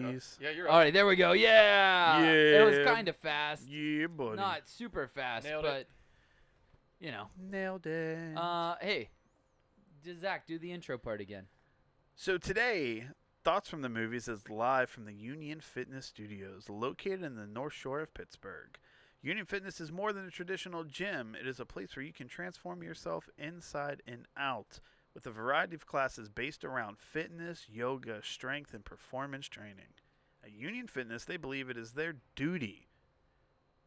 please. Yeah, you're up. All right, there we go. Yeah. It was Yeah. kind of fast. Yeah, buddy. Not super fast, Nailed but it. you know. Nailed it. Hey, Zach, do the intro part again. So today, Thoughts from the Movies is live from the Union Fitness Studios, located in the North Shore of Pittsburgh. Union Fitness is more than a traditional gym. It is a place where you can transform yourself inside and out with a variety of classes based around fitness, yoga, strength, and performance training. At Union Fitness, they believe it is their duty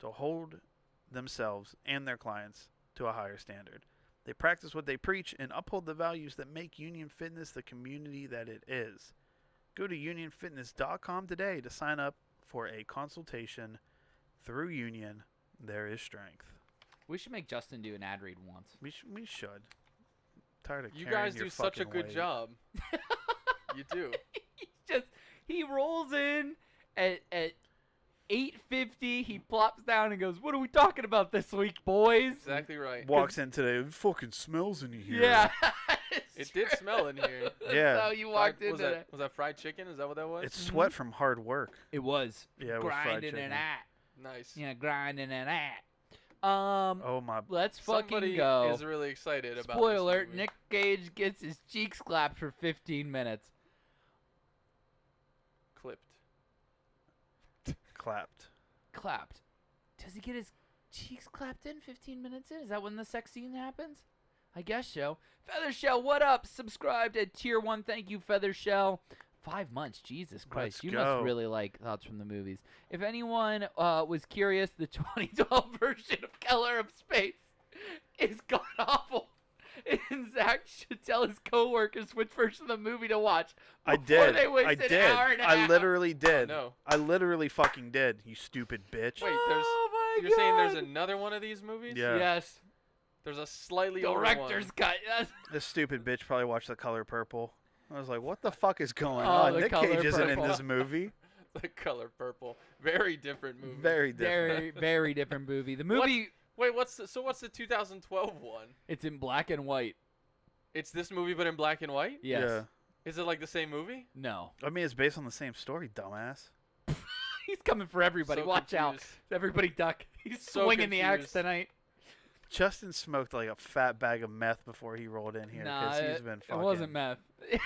to hold themselves and their clients to a higher standard. They practice what they preach and uphold the values that make Union Fitness the community that it is. Go to unionfitness.com today to sign up for a consultation. Through Union, there is strength. We should make Justin do an ad read once. We should. Tired of You carrying guys your do such a fucking good weight. job. You do. He rolls in at 8:50. He plops down and goes, "What are we talking about this week, boys?" Exactly right. Walks in today. It fucking smells in here. Yeah. It did smell in here. That's Yeah. how you walked was into that, it. was that fried chicken? Is that what that was? It's sweat from hard work. It was. Yeah, with fried grinding chicken. and that. Nice. Yeah, grinding and that. Oh my. Let's fucking Somebody go. is really excited about Spoiler this alert, movie. Nick Cage gets his cheeks clapped for 15 minutes. Clipped. Clapped. Clapped. Does he get his cheeks clapped in 15 minutes in? Is that when the sex scene happens? I guess so. Feathershell, what up? Subscribed at tier 1. Thank you, Feathershell. 5 months. Jesus Christ. Let's You go. must really like Thoughts from the Movies. If anyone was curious, the 2012 version of Color of Space is god awful. And Zach should tell his coworkers which version of the movie to watch. I before did. They I waste did. An hour and a I half. literally did. no. I literally fucking did. You stupid bitch. Wait, Oh my you're saying there's God. another one of these movies? Yeah. Yes. There's a slightly older one. Director's cut. Yes. This stupid bitch probably watched The Color Purple. I was like, what the fuck is going Oh, on? The Nick Color Cage isn't in Purple. this movie. The Color Purple. Very different movie. Very different. Very, very different movie. The movie, Wait, what's the 2012 one? it's in black and white. It's this movie but in black and white? Yes. Yeah. Is it like the same movie? No. I mean, it's based on the same story, dumbass. He's coming for everybody. So Watch out. confused. Everybody duck. He's So swinging the axe confused. tonight. Justin smoked like a fat bag of meth before he rolled in here Nah, because he's been it fucking. wasn't meth. It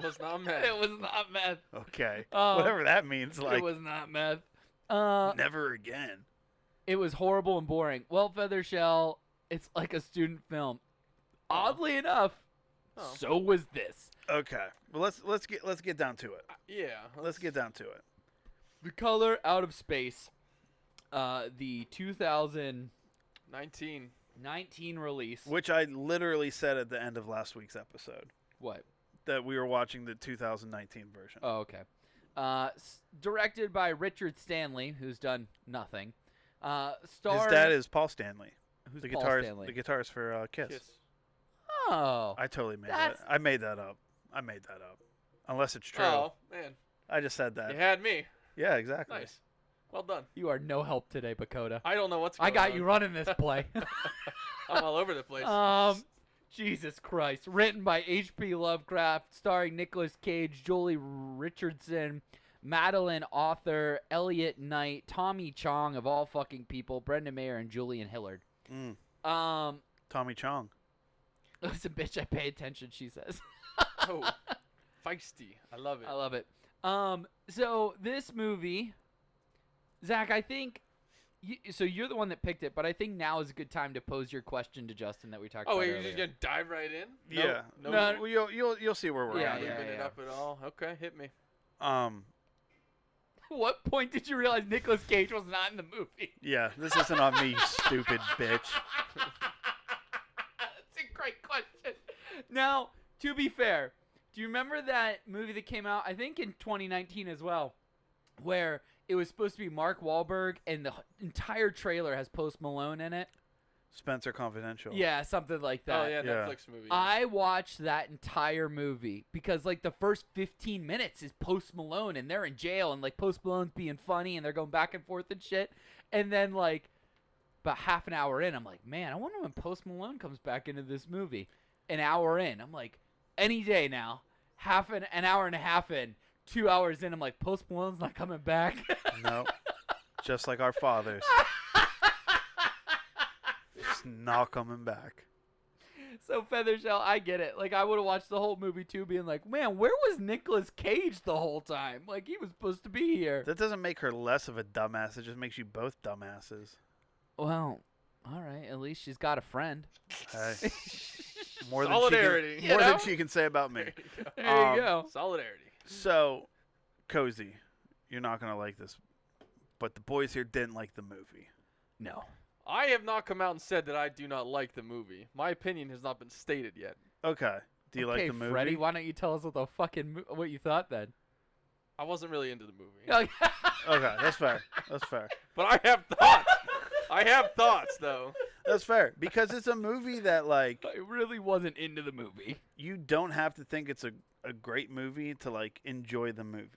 was not meth. It was not meth. Okay. Um, Whatever that means. It Like, was not meth. never again. It was horrible and boring. Well, Feathershell, it's like a student film. Oddly enough, Oh. so was this. Okay. Well, let's get down to it. Yeah. Let's get down to it. The Color Out of Space, the 2019 19. release. Which I literally said at the end of last week's episode What? that we were watching the 2019 version. Oh, okay. Directed by Richard Stanley, who's done nothing. His Starring, dad is Paul Stanley, who's the Paul guitarist. Stanley? The guitarist for Kiss. Kiss. Oh, I totally made that. That's- I made that up. Unless it's true. Oh, man. I just said that. You had me. Yeah, exactly. Nice. Well done. you are no help today, Bakota. I don't know what's going I got on. you running this play. I'm all over the place. Jesus Christ. Written by H.P. Lovecraft, starring Nicolas Cage, Jolie Richardson, Madeline Author, Elliot Knight, Tommy Chong of all fucking people, Brenda Mayer, and Julian Hillard. Tommy Chong. Listen, bitch, I pay attention, she says. Oh, feisty. I love it. I love it. So this movie, Zach, I think, so you're the one that picked it, but I think now is a good time to pose your question to Justin that we talked Oh, about wait, you're earlier. just going to dive right in? Yeah. No. No. Well, you'll see where we're Yeah, at. yeah. Open it up at all. Okay, hit me. What point did you realize Nicolas Cage was not in the movie? Yeah, this isn't on me, you stupid bitch. That's a great question. Now, to be fair, do you remember that movie that came out, I think in 2019 as well, where it was supposed to be Mark Wahlberg and the entire trailer has Post Malone in it? Spencer Confidential. Yeah, something like that. Oh, yeah, Yeah. Netflix movie. I watched that entire movie because like the first 15 minutes is Post Malone and they're in jail and like Post Malone's being funny and they're going back and forth and shit. And then like about half an hour in, I'm like, man, I wonder when Post Malone comes back into this movie. An hour in, I'm like, any day now, an hour and a half in, 2 hours in, I'm like, Post Malone's not coming back. No. Just like our fathers. Just not coming back. So Feathershell, I get it. Like, I would have watched the whole movie too, being like, man, where was Nicolas Cage the whole time? Like, he was supposed to be here. That doesn't make her less of a dumbass. It just makes you both dumbasses. Well, all right. At least she's got a friend. Hey. More Solidarity. More than she can say about me. There you go. Solidarity. So, Cozy, you're not going to like this, but the boys here didn't like the movie. No. I have not come out and said that I do not like the movie. My opinion has not been stated yet. Okay. Do you like the movie? Freddie, why don't you tell us what you thought then? I wasn't really into the movie. Okay, that's fair. That's fair. But I have thoughts. I have thoughts, though. That's fair. Because it's a movie that, like, I really wasn't into the movie. you don't have to think it's a great movie to, like, enjoy the movie.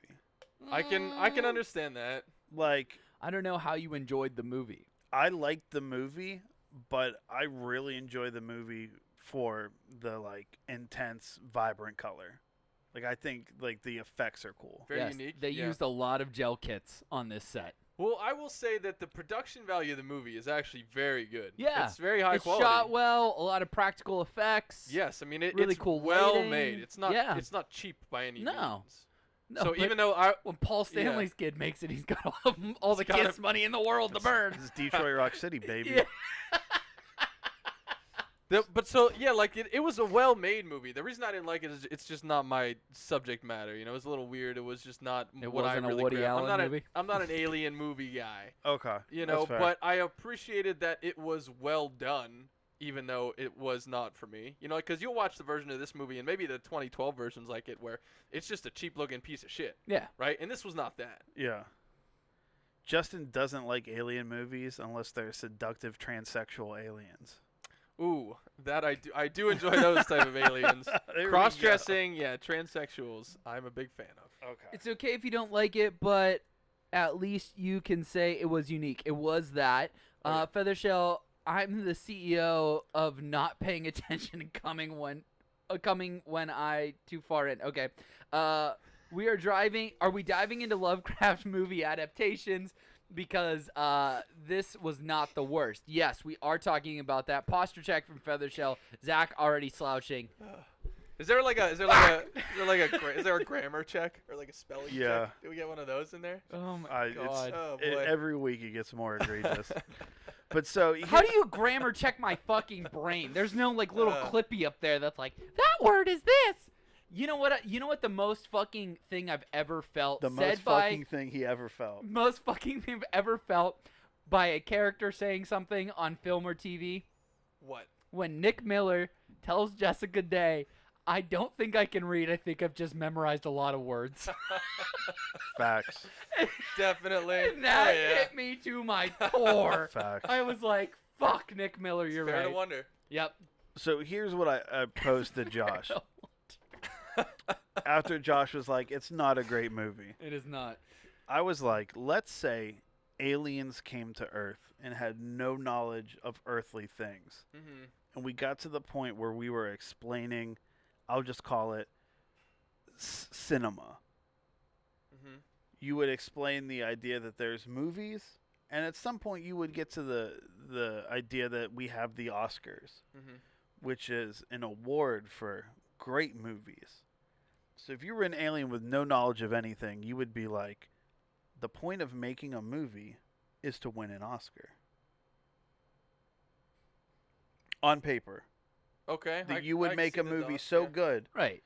I can understand that. Like, I don't know how you enjoyed the movie. I liked the movie, but I really enjoy the movie for the, like, intense, vibrant color. Like, I think, like, the effects are cool. Very Yes, unique. They yeah. used a lot of gel kits on this set. Well, I will say that the production value of the movie is actually very good. Yeah, It's very high It's quality. shot well, a lot of practical effects. Yes, I mean Really it's cool well lighting. made. It's not Yeah. it's not cheap by any No. means. No, So but even though I when Paul Stanley's kid makes it, he's got all the got kids' money in the world to burn. This is Detroit Rock City, baby. Yeah. but so yeah, like it was a well-made movie. The reason I didn't like it is it's just not my subject matter. You know, it was a little weird. It was just not It what I wasn't a really Woody grabbed. Allen movie? I'm not an alien movie guy. Okay. You that's know, fair. but I appreciated that it was well done, even though it was not for me. You know, because you'll watch the version of this movie, and maybe the 2012 version's like it, where it's just a cheap-looking piece of shit, Yeah. right? And this was not that. Yeah. Justin doesn't like alien movies unless they're seductive transsexual aliens. Ooh, that I do enjoy those type of aliens. There we Cross-dressing, yeah, transsexuals. I'm a big fan of. go. Okay. It's okay if you don't like it, but at least you can say it was unique. It was that. Oh, yeah. Feathershell, I'm the CEO of not paying attention and coming when I too far in. Okay. We are driving. Are we diving into Lovecraft movie adaptations? Because this was not the worst. Yes, we are talking about that. Posture check from Feathershell. Zach already slouching. Is there a grammar check or like a spelling Yeah. check? Do we get one of those in there? Oh my It's- god. Oh boy. every week it gets more egregious. But so How do you grammar check my fucking brain? There's no like little clippy up there that's like, that word is this. You know what the most fucking thing I've ever felt the said most by fucking thing he ever felt? most fucking thing I've ever felt by a character saying something on film or TV? What? When Nick Miller tells Jessica Day, I don't think I can read. I think I've just memorized a lot of words. Facts. Definitely. And that Oh, yeah. hit me to my core. Facts. I was like, fuck, Nick Miller, you're Fair to right. wonder. Yep. So here's what I posed to Josh. After Josh was like, it's not a great movie. It is not. I was like, let's say aliens came to Earth and had no knowledge of earthly things. Mm-hmm. And we got to the point where we were explaining, I'll just call it cinema. Mm-hmm. You would explain the idea that there's movies, and at some point you would get to the idea that we have the Oscars, Mm-hmm. which is an award for great movies. So if you were an alien with no knowledge of anything, you would be like, the point of making a movie is to win an Oscar. On paper. Okay. That you would I make can a see the movie dots, so yeah. good Right.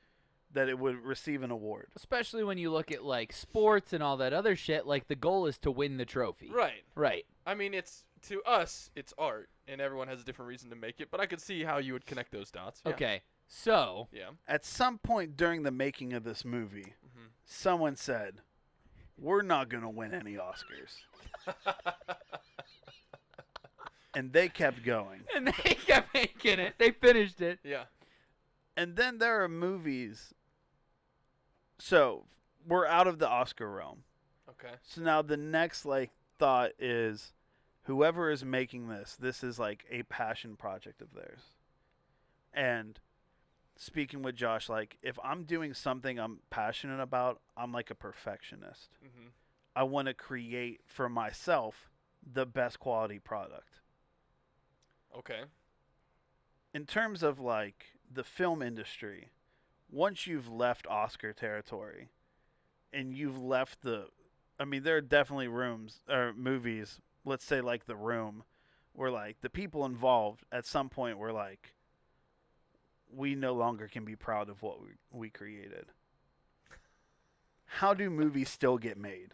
that it would receive an award. Especially when you look at like sports and all that other shit, like the goal is to win the trophy. Right. Right. I mean, it's to us, it's art, and everyone has a different reason to make it. But I could see how you would connect those dots. Yeah. Okay. So, Yeah. At some point during the making of this movie, Mm-hmm. someone said, we're not going to win any Oscars. And they kept going. and they kept making it. They finished it. Yeah. And then there are movies. So we're out of the Oscar realm. Okay. So now the next thought is, whoever is making this is like a passion project of theirs. And speaking with Josh, like if I'm doing something I'm passionate about, I'm like a perfectionist. Hmm. I want to create for myself the best quality product. Okay. In terms of like the film industry, once you've left Oscar territory and you've left I mean, there are definitely rooms or movies, let's say like The Room, where like the people involved at some point were like, we no longer can be proud of what we created. How do movies still get made?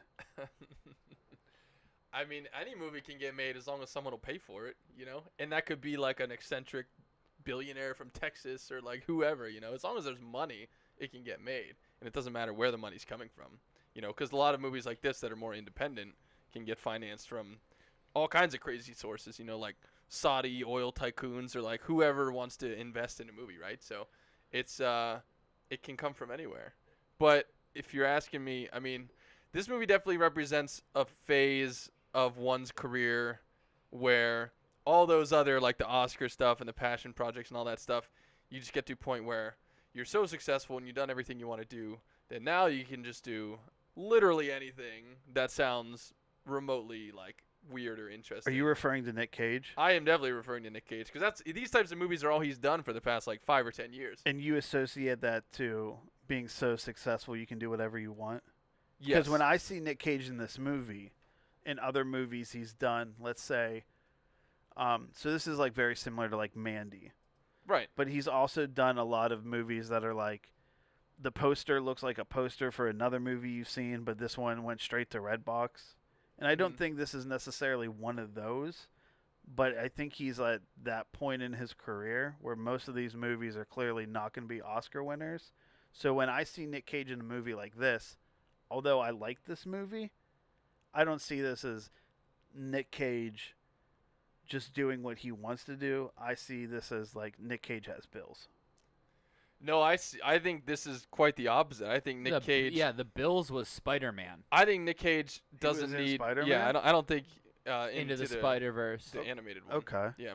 I mean, any movie can get made as long as someone will pay for it, you know? And that could be like an eccentric billionaire from Texas or like whoever, you know? As long as there's money, it can get made. And it doesn't matter where the money's coming from, you know? Because a lot of movies like this that are more independent can get financed from all kinds of crazy sources, you know, like Saudi oil tycoons or like whoever wants to invest in a movie, right? So it's it can come from anywhere. But if you're asking me, I mean, this movie definitely represents a phase of one's career where all those other like the Oscar stuff and the passion projects and all that stuff, you just get to a point where you're so successful and you've done everything you want to do that now you can just do literally anything that sounds remotely like weird or Are interesting. you referring to Nick Cage? I am definitely referring to Nick Cage because that's these types of movies are all he's done for the past like 5 or 10 years. And you associate that to being so successful you can do whatever you want? Yes. Because when I see Nick Cage in this movie, in other movies he's done, let's say, so this is like very similar to like Mandy, right. but he's also done a lot of movies that are like, the poster looks like a poster for another movie you've seen, but this one went straight to Redbox. And I don't think this is necessarily one of those, but I think he's at that point in his career where most of these movies are clearly not going to be Oscar winners. So when I see Nick Cage in a movie like this, although I like this movie, I don't see this as Nick Cage just doing what he wants to do. I see this as like Nick Cage has bills. No, I think this is quite the opposite. I think Nick Cage. Yeah, the Bills was Spider-Man. I think Nick Cage doesn't was in need. Spider-Man? Yeah, I don't think Into the Spider-Verse. the animated one. Okay. Yeah.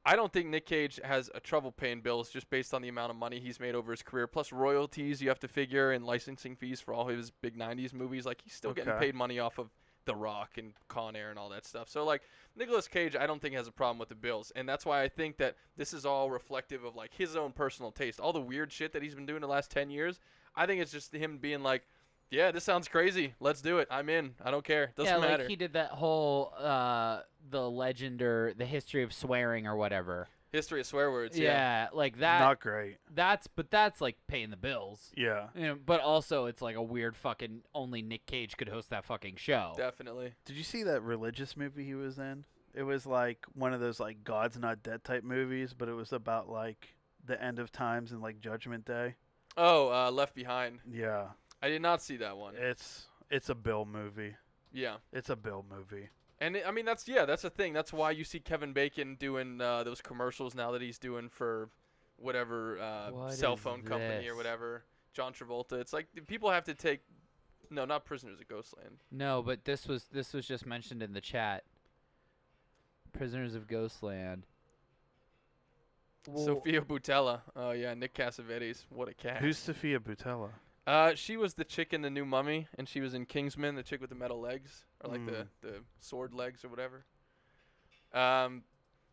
I don't think Nick Cage has a trouble paying bills just based on the amount of money he's made over his career, plus royalties you have to figure and licensing fees for all his big 90s movies. Like, he's still getting Okay. paid money off of The Rock and Con Air and all that stuff. So, like, Nicolas Cage, I don't think has a problem with the bills. And that's why I think that this is all reflective of, like, his own personal taste. All the weird shit that he's been doing the last 10 years, I think it's just him being like, yeah, this sounds crazy. Let's do it. I'm in. I don't care. Doesn't matter. Like he did that whole the legend or the history of swearing or whatever. History of swear words. Yeah, like that. Not great. That's like paying the bills. Yeah. You know, but also it's like a weird fucking only Nick Cage could host that fucking show. Definitely. Did you see that religious movie he was in? It was like one of those like God's Not Dead type movies, but it was about like the end of times and like Judgment Day. Oh, Left Behind. Yeah. I did not see that one. It's a Bill movie. Yeah. It's a Bill movie. And I mean that's the thing. That's why you see Kevin Bacon doing those commercials now that he's doing for whatever What cell is phone company or this? whatever. John Travolta. It's like people have to take no, not Prisoners of Ghostland. No, but this was just mentioned in the chat. Prisoners of Ghostland. Sophia Boutella. Oh yeah, Nick Cassavetes. What a cat. Who's Sophia Boutella? She was the chick in The New Mummy, and she was in Kingsman, the chick with the metal legs, or like the sword legs or whatever.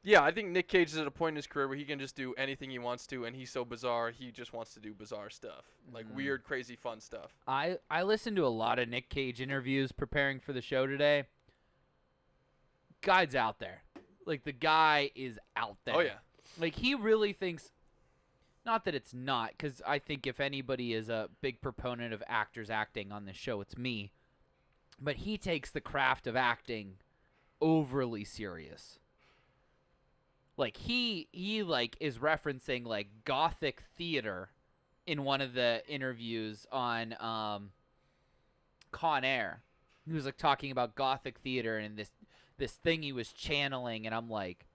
Yeah, I think Nick Cage is at a point in his career where he can just do anything he wants to, and he's so bizarre, he just wants to do bizarre stuff. Like weird, crazy, fun stuff. I listened to a lot of Nick Cage interviews preparing for the show today. Guy's out there. Like, the guy is out there. Oh, yeah. Like, he really thinks, not that it's not, because I think if anybody is a big proponent of actors acting on this show, it's me. But he takes the craft of acting overly serious. Like, he like, is referencing, like, Gothic theater in one of the interviews on Con Air. He was, like, talking about Gothic theater and this thing he was channeling, and I'm like,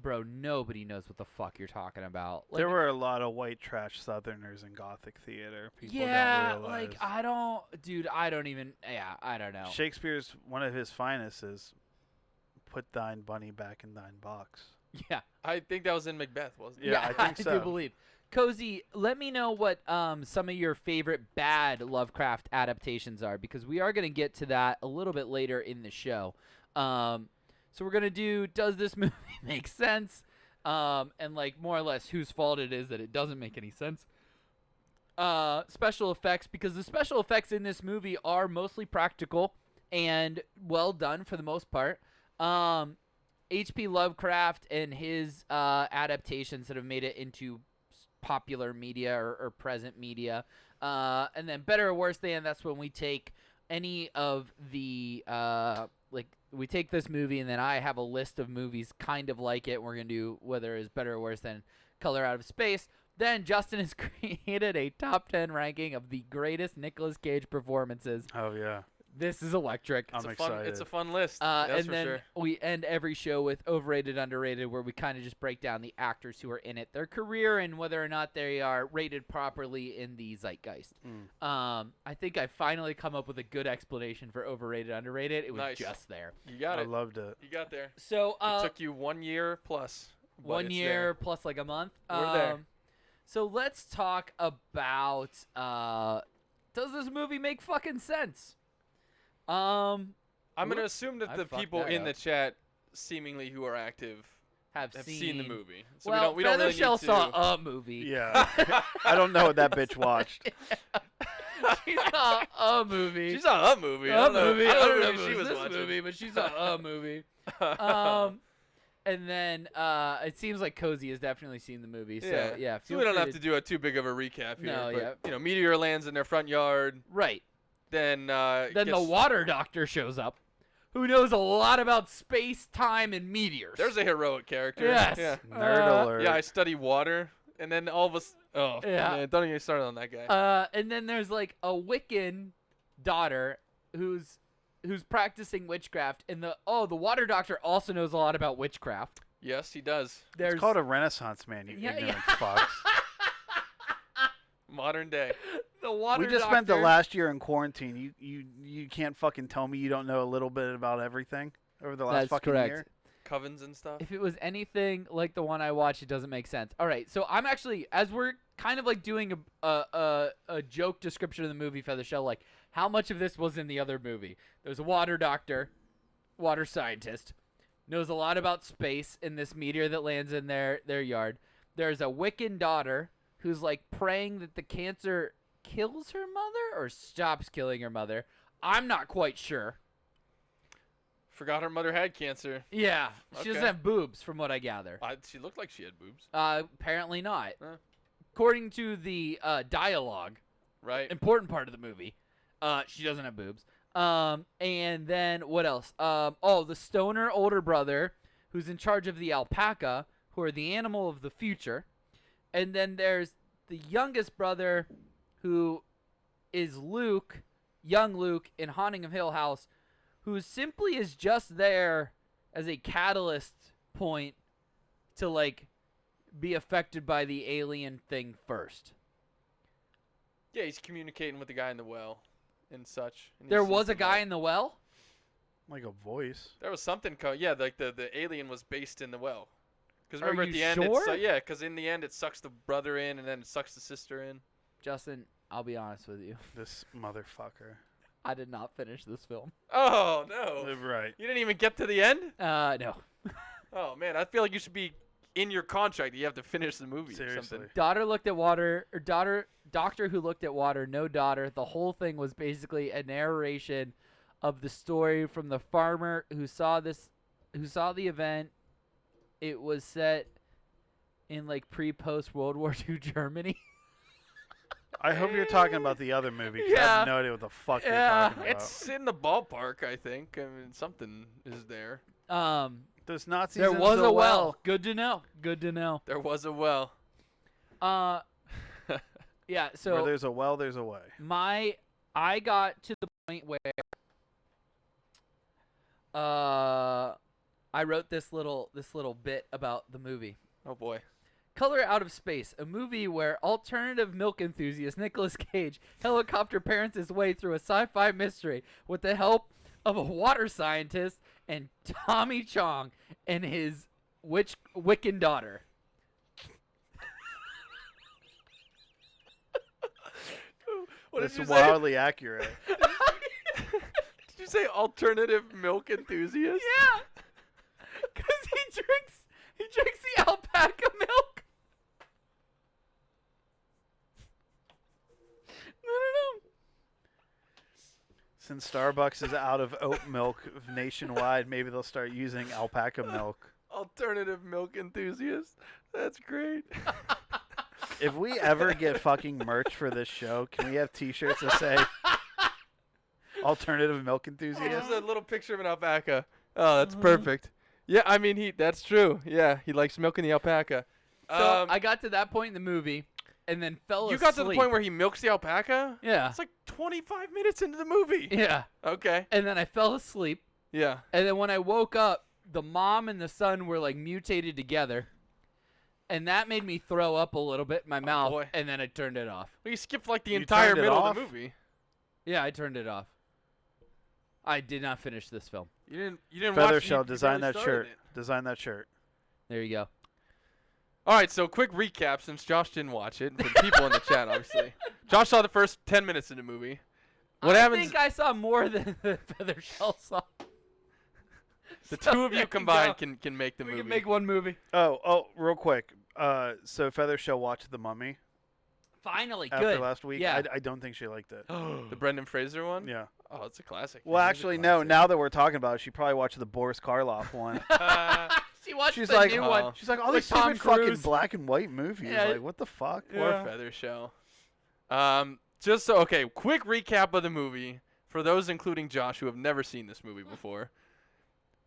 bro, nobody knows what the fuck you're talking about. Like, There were a lot of white trash Southerners in Gothic theater. People yeah, don't realize. like, I don't know. Shakespeare's one of his finest is put thine bunny back in thine box. Yeah. I think that was in Macbeth, wasn't it? Yeah, I think I so. do believe. Cozy, let me know what some of your favorite bad Lovecraft adaptations are, because we are going to get to that a little bit later in the show. So we're going to do, does this movie make sense? And like more or less whose fault it is that it doesn't make any sense. Special effects, because the special effects in this movie are mostly practical and well done for the most part. H.P. Lovecraft and his adaptations that have made it into popular media or present media. And then better or worse than, that's when we take any of the we take this movie and then I have a list of movies kind of like it. We're going to do whether it's better or worse than Color Out of Space. Then Justin has created a top 10 ranking of the greatest Nicolas Cage performances. Oh, yeah. This is electric. I'm excited. It's a fun list. That's and for then sure. we end every show with overrated, underrated, where we kind of just break down the actors who are in it, their career, and whether or not they are rated properly in the zeitgeist. I think I finally come up with a good explanation for overrated, underrated. It was Nice. just there. You got I it. loved it. You got there. So It took you 1 year plus. but 1 it's year there. plus like a month. We're there. So let's talk about does this movie make fucking sense? I'm gonna assume that I the fucked people that in up. the chat, seemingly who are active, Have seen the movie. So well, we don't really Shell need to. saw a movie. Yeah. I don't know what that bitch watched. She saw a movie. She saw a movie. A movie. I don't know what if she it was was this watching. movie, but she saw a movie. And then it seems like Cozy has definitely seen the movie. So yeah, So feel we don't free have to do a too big of a recap here. No, but, yeah. You know, meteor lands in their front yard. Right. Then Then the gets- water doctor shows up, who knows a lot about space, time, and meteors. There's a heroic character. Yes. Yeah. Nerd alert. Yeah, I study water, and then all of us. Oh, Yeah. man, don't even start on that guy. And then there's like a Wiccan daughter who's practicing witchcraft, and the water doctor also knows a lot about witchcraft. Yes, he does. There's It's called a Renaissance man, you Yeah, ignorant yeah. fucks. Modern day. the water We just spent the doctor- last year in quarantine. You can't fucking tell me you don't know a little bit about everything over the last That's fucking correct. year. Covens and stuff. If it was anything like the one I watched, it doesn't make sense. All right, so I'm actually, as we're kind of like doing a joke description of the movie for the show, like how much of this was in the other movie? There's a water doctor, water scientist, knows a lot about space in this meteor that lands in their yard. There's a Wiccan daughter who's like praying that the cancer kills her mother or stops killing her mother. I'm not quite sure. Forgot her mother had cancer. Yeah, she doesn't Okay. have boobs, from what I gather. She looked like she had boobs. Apparently not. Huh. According to the dialogue, Right. important part of the movie, she doesn't have boobs. And then what else? The stoner older brother who's in charge of the alpaca, who are the animal of the future. And then there's the youngest brother, who is Luke, young Luke in Haunting of Hill House, who simply is just there as a catalyst point to like be affected by the alien thing first. Yeah, he's communicating with the guy in the well and such. And he There sees was the a guy light. in the well? Like a voice. There was something. Yeah, like the alien was based in the well. Because Are remember at you the end, sure? yeah, because in the end it sucks the brother in and then it sucks the sister in. Justin, I'll be honest with you. This motherfucker. I did not finish this film. Oh no! Right. You didn't even get to the end. No. Oh man, I feel like you should be in your contract. You have to finish the movie or Seriously. something. Daughter looked at water, or doctor who looked at water, no daughter. The whole thing was basically a narration of the story from the farmer who saw the event. It was set in like pre-post World War II Germany. I hope you're talking about the other movie, 'cause I Yeah. have no idea what the fuck you're Yeah. talking about. It's in the ballpark, I think. I mean, something is there. There's Nazis There in was the a well. Good to know. Good to know. There was a well. Yeah. Where So there's a well, there's a way. I got to the point where I wrote this little bit about the movie. Oh boy. Color Out of Space, a movie where alternative milk enthusiast Nicolas Cage helicopter parents his way through a sci-fi mystery with the help of a water scientist and Tommy Chong and his Wiccan daughter. What That's did you say? wildly accurate. Did you say alternative milk enthusiast? Yeah. Because he drinks the alpaca milk. I don't know. Since Starbucks is out of oat milk nationwide, maybe they'll start using alpaca milk. Alternative milk enthusiast. That's great. If we ever get fucking merch for this show, can we have T-shirts that say "Alternative Milk Enthusiast"? There's a little picture of an alpaca. Oh, that's perfect. Yeah, I mean, that's true. Yeah, he likes milking the alpaca. So I got to that point in the movie, and then fell asleep. You got to the point where he milks the alpaca? Yeah. It's like 25 minutes into the movie. Yeah. Okay. And then I fell asleep, Yeah. and then when I woke up, the mom and the son were like mutated together, and that made me throw up a little bit in my mouth, boy. and then I turned it off. Well, you skipped like the You entire turned it middle off? of the movie. Yeah, I turned it off. I did not finish this film. You didn't watch Feathershell, you design barely that started shirt. it. Design that shirt. There you go. All right, so quick recap since Josh didn't watch it. For the people in the chat, obviously. Josh saw the first 10 minutes of the movie. What I happens? think I saw more than Feathershell saw. The So two of there you you combined go. can make the We movie. can make one movie. Oh, real quick. So Feathershell watched The Mummy Finally, after good. last week. Yeah. I don't think she liked it. The Brendan Fraser one? Yeah. Oh, it's a classic. Well, It is a actually, no. classic. Now that we're talking about it, she probably watched the Boris Karloff one. She watched She's the like, new oh. one. She's like, all With these Tom stupid fucking Cruise. black and white movies. Yeah. Like, what the fuck? Poor Yeah. Feather Show. Just so, okay, quick recap of the movie for those including Josh who have never seen this movie before.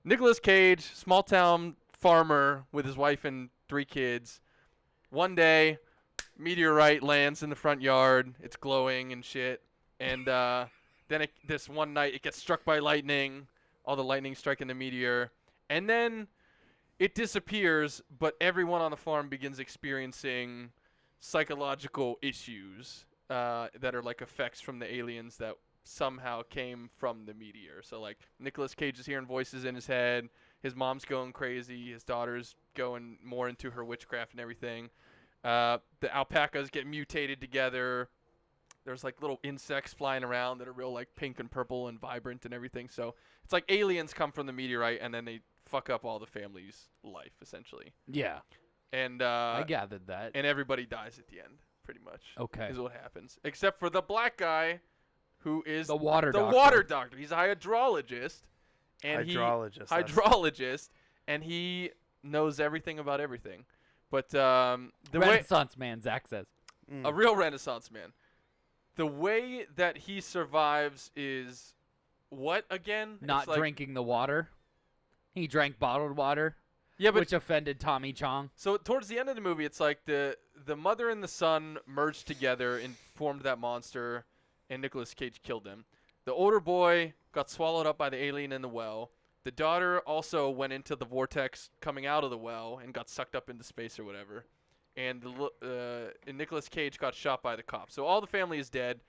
Nicolas Cage, small town farmer with his wife and 3 kids. One day, meteorite lands in the front yard. It's glowing and shit. And then this one night, it gets struck by lightning. All the lightning striking the meteor. And then it disappears, but everyone on the farm begins experiencing psychological issues that are like effects from the aliens that somehow came from the meteor. So like Nicolas Cage is hearing voices in his head. His mom's going crazy. His daughter's going more into her witchcraft and everything. The alpacas get mutated together. There's like little insects flying around that are real like pink and purple and vibrant and everything. So it's like aliens come from the meteorite and then they fuck up all the family's life essentially. Yeah, And I gathered that. and everybody dies at the end, pretty much. Okay. Is what happens. Except for the black guy who is The water doctor. water doctor. He's a hydrologist. And Hydrologist. that's- hydrologist, and he knows everything about everything. But the way Renaissance man, Zach says. Mm. a real Renaissance man. The way that he survives is what again? Not It's like, drinking the water. He drank bottled water, Yeah, but which offended Tommy Chong. so towards the end of the movie, it's like the mother and the son merged together and formed that monster, and Nicolas Cage killed him. The older boy got swallowed up by the alien in the well. The daughter also went into the vortex coming out of the well and got sucked up into space or whatever. And and Nicolas Cage got shot by the cops. So all the family is dead.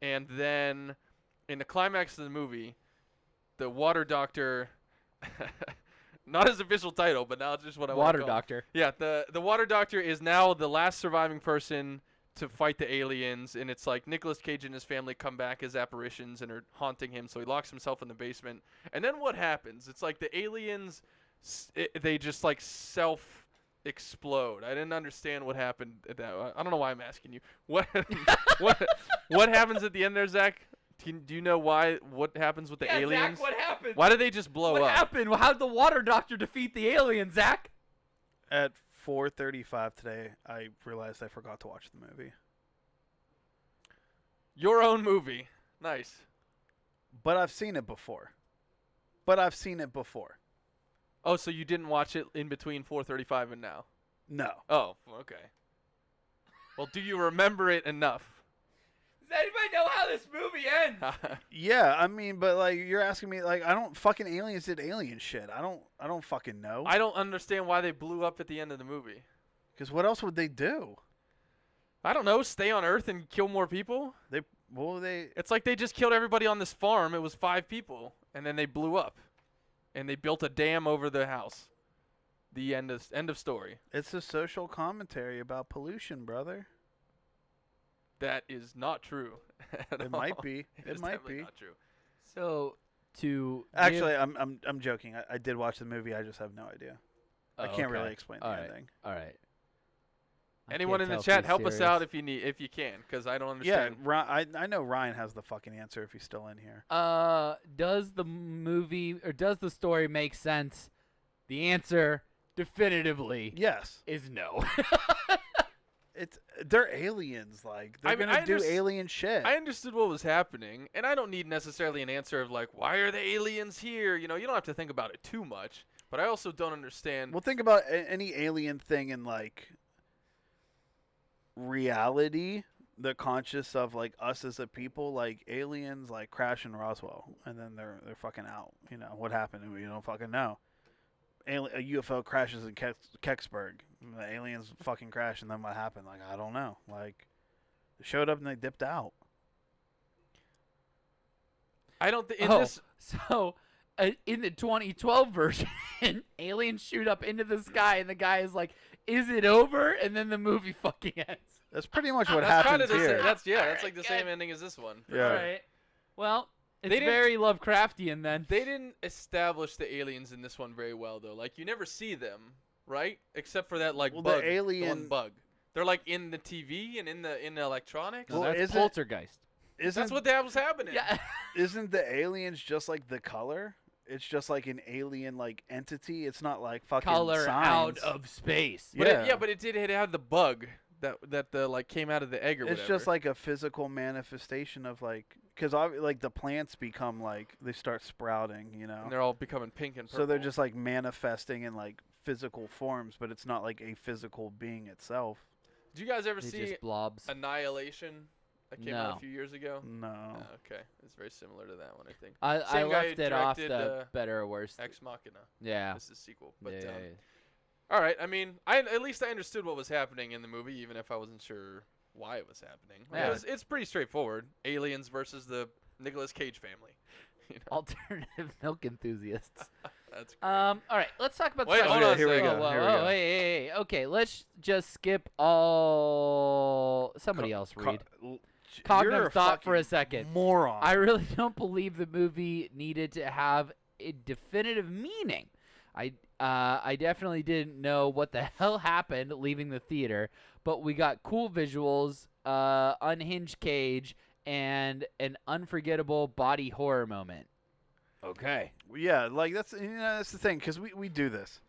And then in the climax of the movie, the water doctor, not his official title, but now it's just what I want Water to call him. doctor. Yeah, the water doctor is now the last surviving person to fight the aliens, and it's like Nicolas Cage and his family come back as apparitions and are haunting him, so he locks himself in the basement. And then what happens? It's like the aliens, they just like self-explode. I didn't understand what happened at that. I don't know why I'm asking you. What what happens at the end there, Zach? Do you know what happens with the aliens? Zach, what happened? Why did they just blow What up? happened? How'd the water doctor defeat the alien, Zach? At 4:35 today, I realized I forgot to watch the movie. Your own movie. Nice. But I've seen it before. Oh, so you didn't watch it in between 4:35 and now? No. Oh, okay. Well, do you remember it enough? Does anybody know how this movie ends? Yeah, I mean, but like you're asking me, like I don't fucking aliens did alien shit. I don't fucking know. I don't understand why they blew up at the end of the movie. Because what else would they do? I don't know. Stay on Earth and kill more people? They It's like they just killed everybody on this farm. It was 5 people, and then they blew up, and they built a dam over the house. The end of story. It's a social commentary about pollution, brother. That is not true. at It all. might be. It It's might definitely be. not true. So to Actually, give- I'm joking. I did watch the movie. I just have no idea. I Oh, can't really okay. explain All the right. ending. All right. I Anyone can't in the tell if chat, he's help us serious. out if you can, because I don't Yeah, understand. I know Ryan has the fucking answer if he's still in here. Does the movie or does the story make sense? The answer definitively Yes, is no. they're aliens. Like they're I mean, gonna I do underst- alien shit. I understood what was happening, and I don't need necessarily an answer of like, why are the aliens here? You know, you don't have to think about it too much. But I also don't understand. Well, think about any alien thing in like reality, the conscious of like us as a people, like aliens, like crash in Roswell, and then they're fucking out. You know what happened? We don't fucking know. A UFO crashes in Kecksburg. The aliens fucking crash, and then what happened? Like I don't know. Like they showed up and they dipped out. I don't think in Oh, this. so in the 2012 version, aliens shoot up into the sky, and the guy is like, "Is it over?" And then the movie fucking ends. That's pretty much what That's kind happens of the here. same. That's Alright, like the good. same ending as this one. Yeah. All right. Well, it's They didn't- very Lovecraftian then. They didn't establish the aliens in this one very well though. Like you never see them, right? Except for that like Well, bug, the one alien bug. They're like in the TV and in the electronics. No, Well, that's is it- Poltergeist. Isn't That's what that was happening. Yeah. isn't the aliens just like the color? It's just like an alien like entity. It's not like fucking Color out signs. of space. But Yeah. but it did. It had the bug that like came out of the egg or It's whatever. just like a physical manifestation of like, because like the plants become like they start sprouting, you know. and they're all becoming pink and purple. So they're just like manifesting in like physical forms, but it's not like a physical being itself. Do you guys ever They're see just blobs. Annihilation? That came out No. a few years ago. No. Oh, okay, it's very similar to that one, I think. I Same guy who left it off directed, the better or worse. Ex Machina. Yeah. This is a sequel, but Yeah. all right. I mean, at least I understood what was happening in the movie, even if I wasn't sure why it was happening. Yeah. It's pretty straightforward. Aliens versus the Nicolas Cage family. You know, Alternative milk enthusiasts. that's great. All right, let's talk about. Wait, the hold on a here we second. go. Oh, whoa, Here we whoa, go. hey. Okay, let's just skip all. Somebody else read. You're Cognitive a thought for a fucking second. moron. I really don't believe the movie needed to have a definitive meaning. I definitely didn't know what the hell happened leaving the theater, but we got cool visuals, unhinged Cage, and an unforgettable body horror moment. Okay. Yeah, like that's that's the thing, because we do this.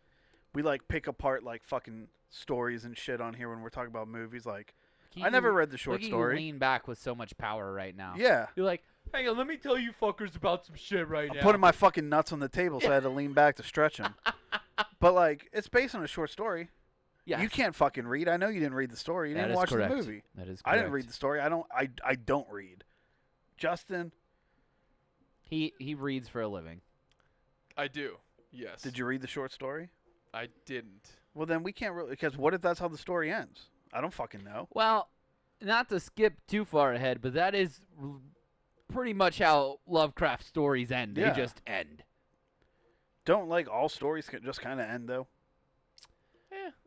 We like pick apart like fucking stories and shit on here when we're talking about movies. Like I never read the short Look at story. you lean back with so much power right now. Yeah. You're like, hang on, let me tell you fuckers about some shit right I'm now. putting my fucking nuts on the table, so I had to lean back to stretch them. But like, it's based on a short story. Yes. You can't fucking read. I know you didn't read the story. You That didn't is watch correct. the movie. That is correct. I didn't read the story. I don't read. Justin, He reads for a living. I do. Yes. did you read the short story? I didn't. Well, then we can't really, because what if that's how the story ends? I don't fucking know. Well, not to skip too far ahead, but that is pretty much how Lovecraft stories end. Yeah. They just end. Don't like all stories just kind of end though.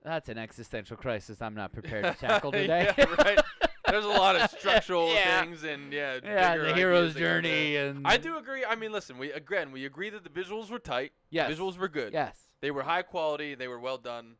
That's an existential crisis I'm not prepared to tackle today. yeah, right. There's a lot of structural Yeah. things and Yeah, bigger the hero's ideas that come journey in. and I do agree. I mean, listen, we agree that the visuals were tight. Yes. Visuals were good. Yes. They were high quality. They were well done.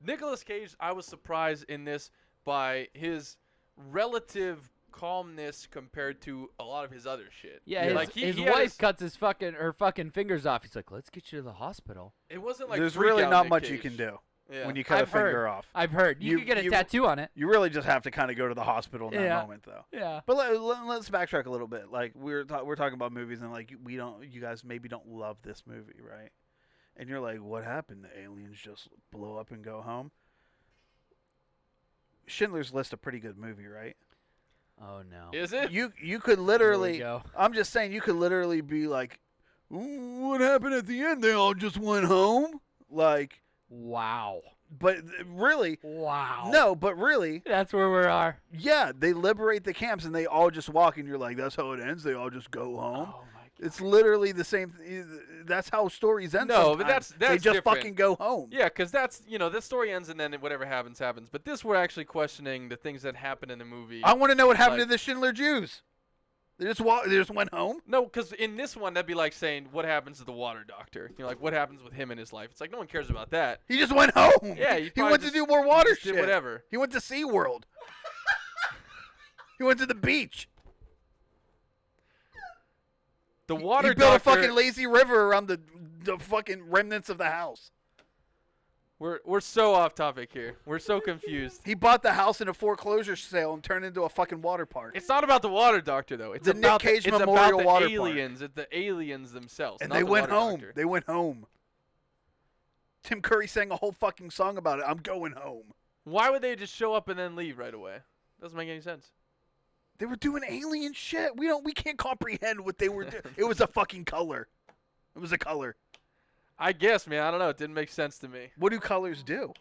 Nicolas Cage, I was surprised in this by his relative calmness compared to a lot of his other shit. Yeah, Yeah. his, he his had wife cuts her fucking fingers off. He's like, "Let's get you to the hospital." It wasn't like There's freak really out not Nick much you Cage. can do Yeah. when you cut I've a finger heard. off. I've heard you You- could get a you- tattoo on it. You really just have to kind of go to the hospital in that Yeah. moment, though. Yeah. But let's backtrack a little bit. Like we're talking about movies, and like you guys maybe don't love this movie, right? And you're like, what happened? The aliens just blow up and go home. Schindler's List, a pretty good movie, right? Oh no. Is it? You could Here we literally. go. I'm just saying, you could literally be like, "Ooh, what happened at the end? They all just went home." Like, Wow. but really, Wow. no, but really, That's where we are. yeah, they liberate the camps and they all just walk, and you're like, that's how it ends. They all just go home. Oh my god. It's literally the same. That's how stories end. No, but sometimes. that's they just different. fucking go home. Yeah, because that's this story ends and then whatever happens happens. But this we're actually questioning the things that happen in the movie. I want to know what happened Like- to the Schindler Jews. They just went home. No, because in this one, that'd be like saying, what happens to the water doctor? You know, like, what happens with him in his life? It's like, no one cares about that. He just went home. Yeah, he went to do more water shit. Did whatever. He went to SeaWorld. He went to the beach. The water he built doctor. a fucking lazy river around the fucking remnants of the house. We're so off topic here. We're so confused. He bought the house in a foreclosure sale and turned it into a fucking water park. It's not about the water doctor though. It's The about Nick Cage it's Memorial about the Water aliens. It's the aliens themselves. And not they the went water home. doctor. They went home. Tim Curry sang a whole fucking song about it. I'm going home. Why would they just show up and then leave right away? Doesn't make any sense. They were doing alien shit. We can't comprehend what they were doing. It was a fucking color. It was a color. I guess, man. I don't know. It didn't make sense to me. What do colors do?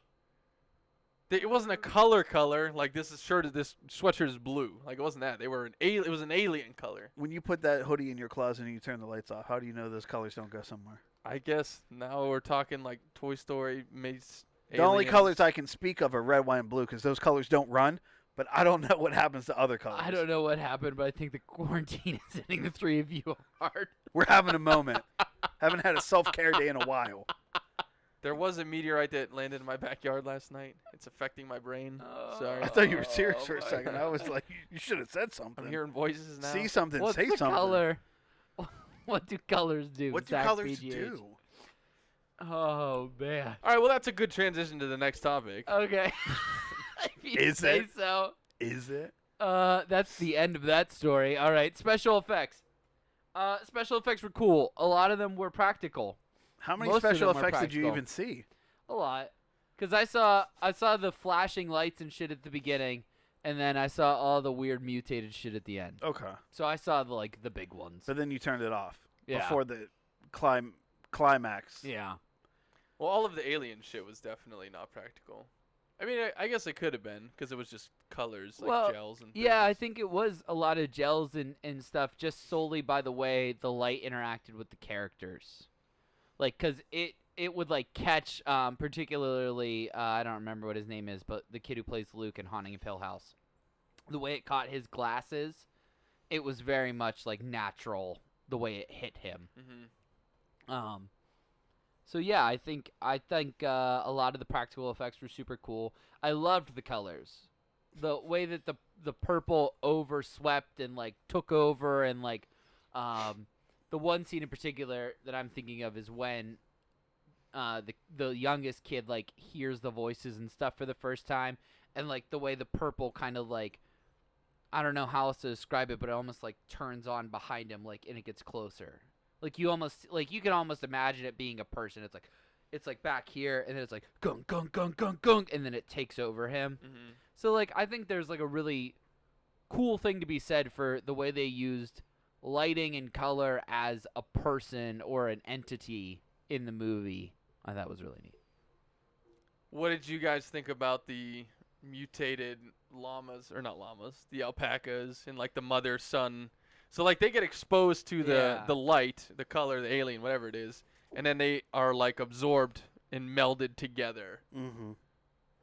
It wasn't a color. Like this sweatshirt is blue. Like it wasn't that. They were it was an alien color. When you put that hoodie in your closet and you turn the lights off, how do you know those colors don't go somewhere? I guess now we're talking like Toy Story meets The only aliens. colors I can speak of are red, white, and blue because those colors don't run. But I don't know what happens to other colors. I don't know what happened, but I think the quarantine is hitting the three of you hard. We're having a moment. Haven't had a self-care day in a while. There was a meteorite that landed in my backyard last night. It's affecting my brain. Sorry. I thought you were serious Oh for a my second. I was like, you should have said something. I'm hearing voices now. See something, What's say the something. color? What do colors do? What do Zach colors BGH? do? Oh man. All right, well that's a good transition to the next topic. Okay. If you Is say it? so. Is it? That's the end of that story. All right, special effects. Special effects were cool. A lot of them were practical. How many Most of special them were effects did you practical. even see? A lot. Cause I saw the flashing lights and shit at the beginning, and then I saw all the weird mutated shit at the end. Okay. So I saw the big ones. But then you turned it off Yeah. before the climax. Yeah. Well, all of the alien shit was definitely not practical. I mean, I guess it could have been because it was just colors, like Well, gels and Yeah, I things. think it was a lot of gels and stuff just solely by the way the light interacted with the characters. Like, because it would, like, catch, particularly, I don't remember what his name is, but the kid who plays Luke in Haunting of Hill House. The way it caught his glasses, it was very much, like, natural the way it hit him. Mhm. So yeah, I think a lot of the practical effects were super cool. I loved the colors, the way that the purple overswept and like took over, and like the one scene in particular that I'm thinking of is when the youngest kid like hears the voices and stuff for the first time, and like the way the purple kind of like, I don't know how else to describe it, but it almost like turns on behind him, like, and it gets closer. Like you can almost imagine it being a person. It's like back here, and then it's like gunk gunk gunk gunk gunk, and then it takes over him. Mhm. So like I think there's like a really cool thing to be said for the way they used lighting and color as a person or an entity in the movie. I thought was really neat. What did you guys think about the mutated llamas, or not llamas, the alpacas, and like the mother son? So like they get exposed to Yeah. the light, the color, the alien, whatever it is, and then they are like absorbed and melded together. Mm-hmm.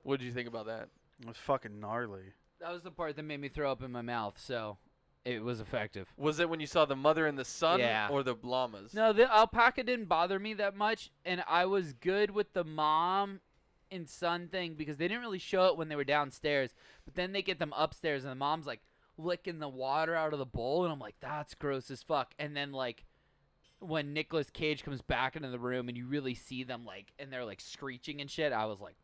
What did you think about that? It was fucking gnarly. That was the part that made me throw up in my mouth. So it was effective. Was it when you saw the mother and the son, Yeah. or the llamas? No, the alpaca didn't bother me that much, and I was good with the mom and son thing because they didn't really show it when they were downstairs. But then they get them upstairs, and the mom's like licking the water out of the bowl, and I'm like, that's gross as fuck. And then like when Nicolas Cage comes back into the room and you really see them like, and they're like screeching and shit, I was like,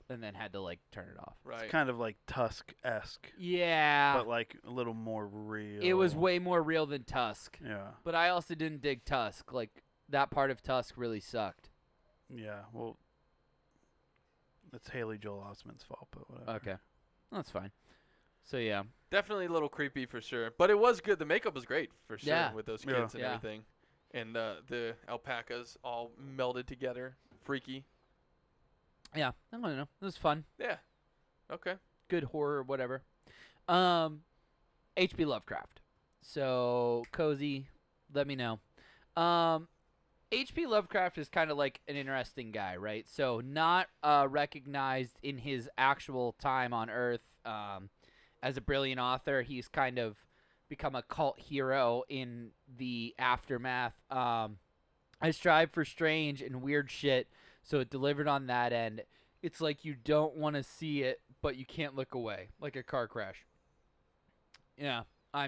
and then had to like turn it off. Right. It's kind of like Tusk-esque, Yeah, but like a little more real. it was way more real than Tusk. Yeah. But I also didn't dig Tusk. Like that part of Tusk really sucked. Yeah. Well, it's Haley Joel Osment's fault, but whatever. Okay, that's fine. So yeah. Definitely a little creepy for sure, but it was good. The makeup was great for sure Yeah. with those Yeah. kids and Yeah. everything, and the alpacas all melded together, freaky. Yeah, I don't know. It was fun. Yeah. Okay. Good horror, whatever. H.P. Lovecraft. So, Cozy, let me know. H.P. Lovecraft is kind of like an interesting guy, right? So, not recognized in his actual time on Earth as a brilliant author. He's kind of become a cult hero in the aftermath. I strive for strange and weird shit, so it delivered on that end. It's like you don't want to see it, but you can't look away, like a car crash. Yeah, I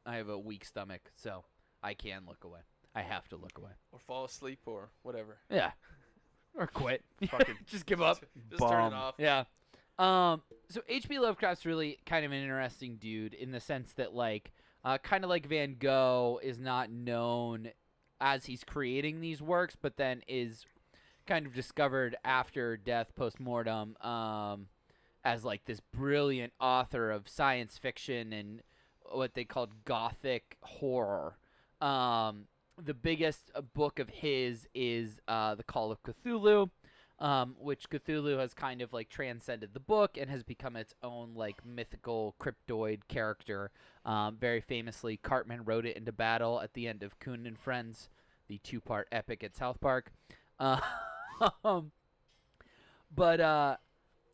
have a weak stomach, so I can look away. I have to look away. Or fall asleep or whatever. Yeah. Or quit. Fucking just give up. Just turn Bomb. it off. Yeah. So H.P. Lovecraft's really kind of an interesting dude in the sense that, like, kind of like Van Gogh is not known as he's creating these works, but then is kind of discovered after death post-mortem as, like, this brilliant author of science fiction and what they called gothic horror. The biggest book of his is The Call of Cthulhu, which Cthulhu has kind of like transcended the book and has become its own like mythical cryptoid character. Very famously, Cartman wrote it into battle at the end of Coon and Friends, the 2-part epic at South Park. But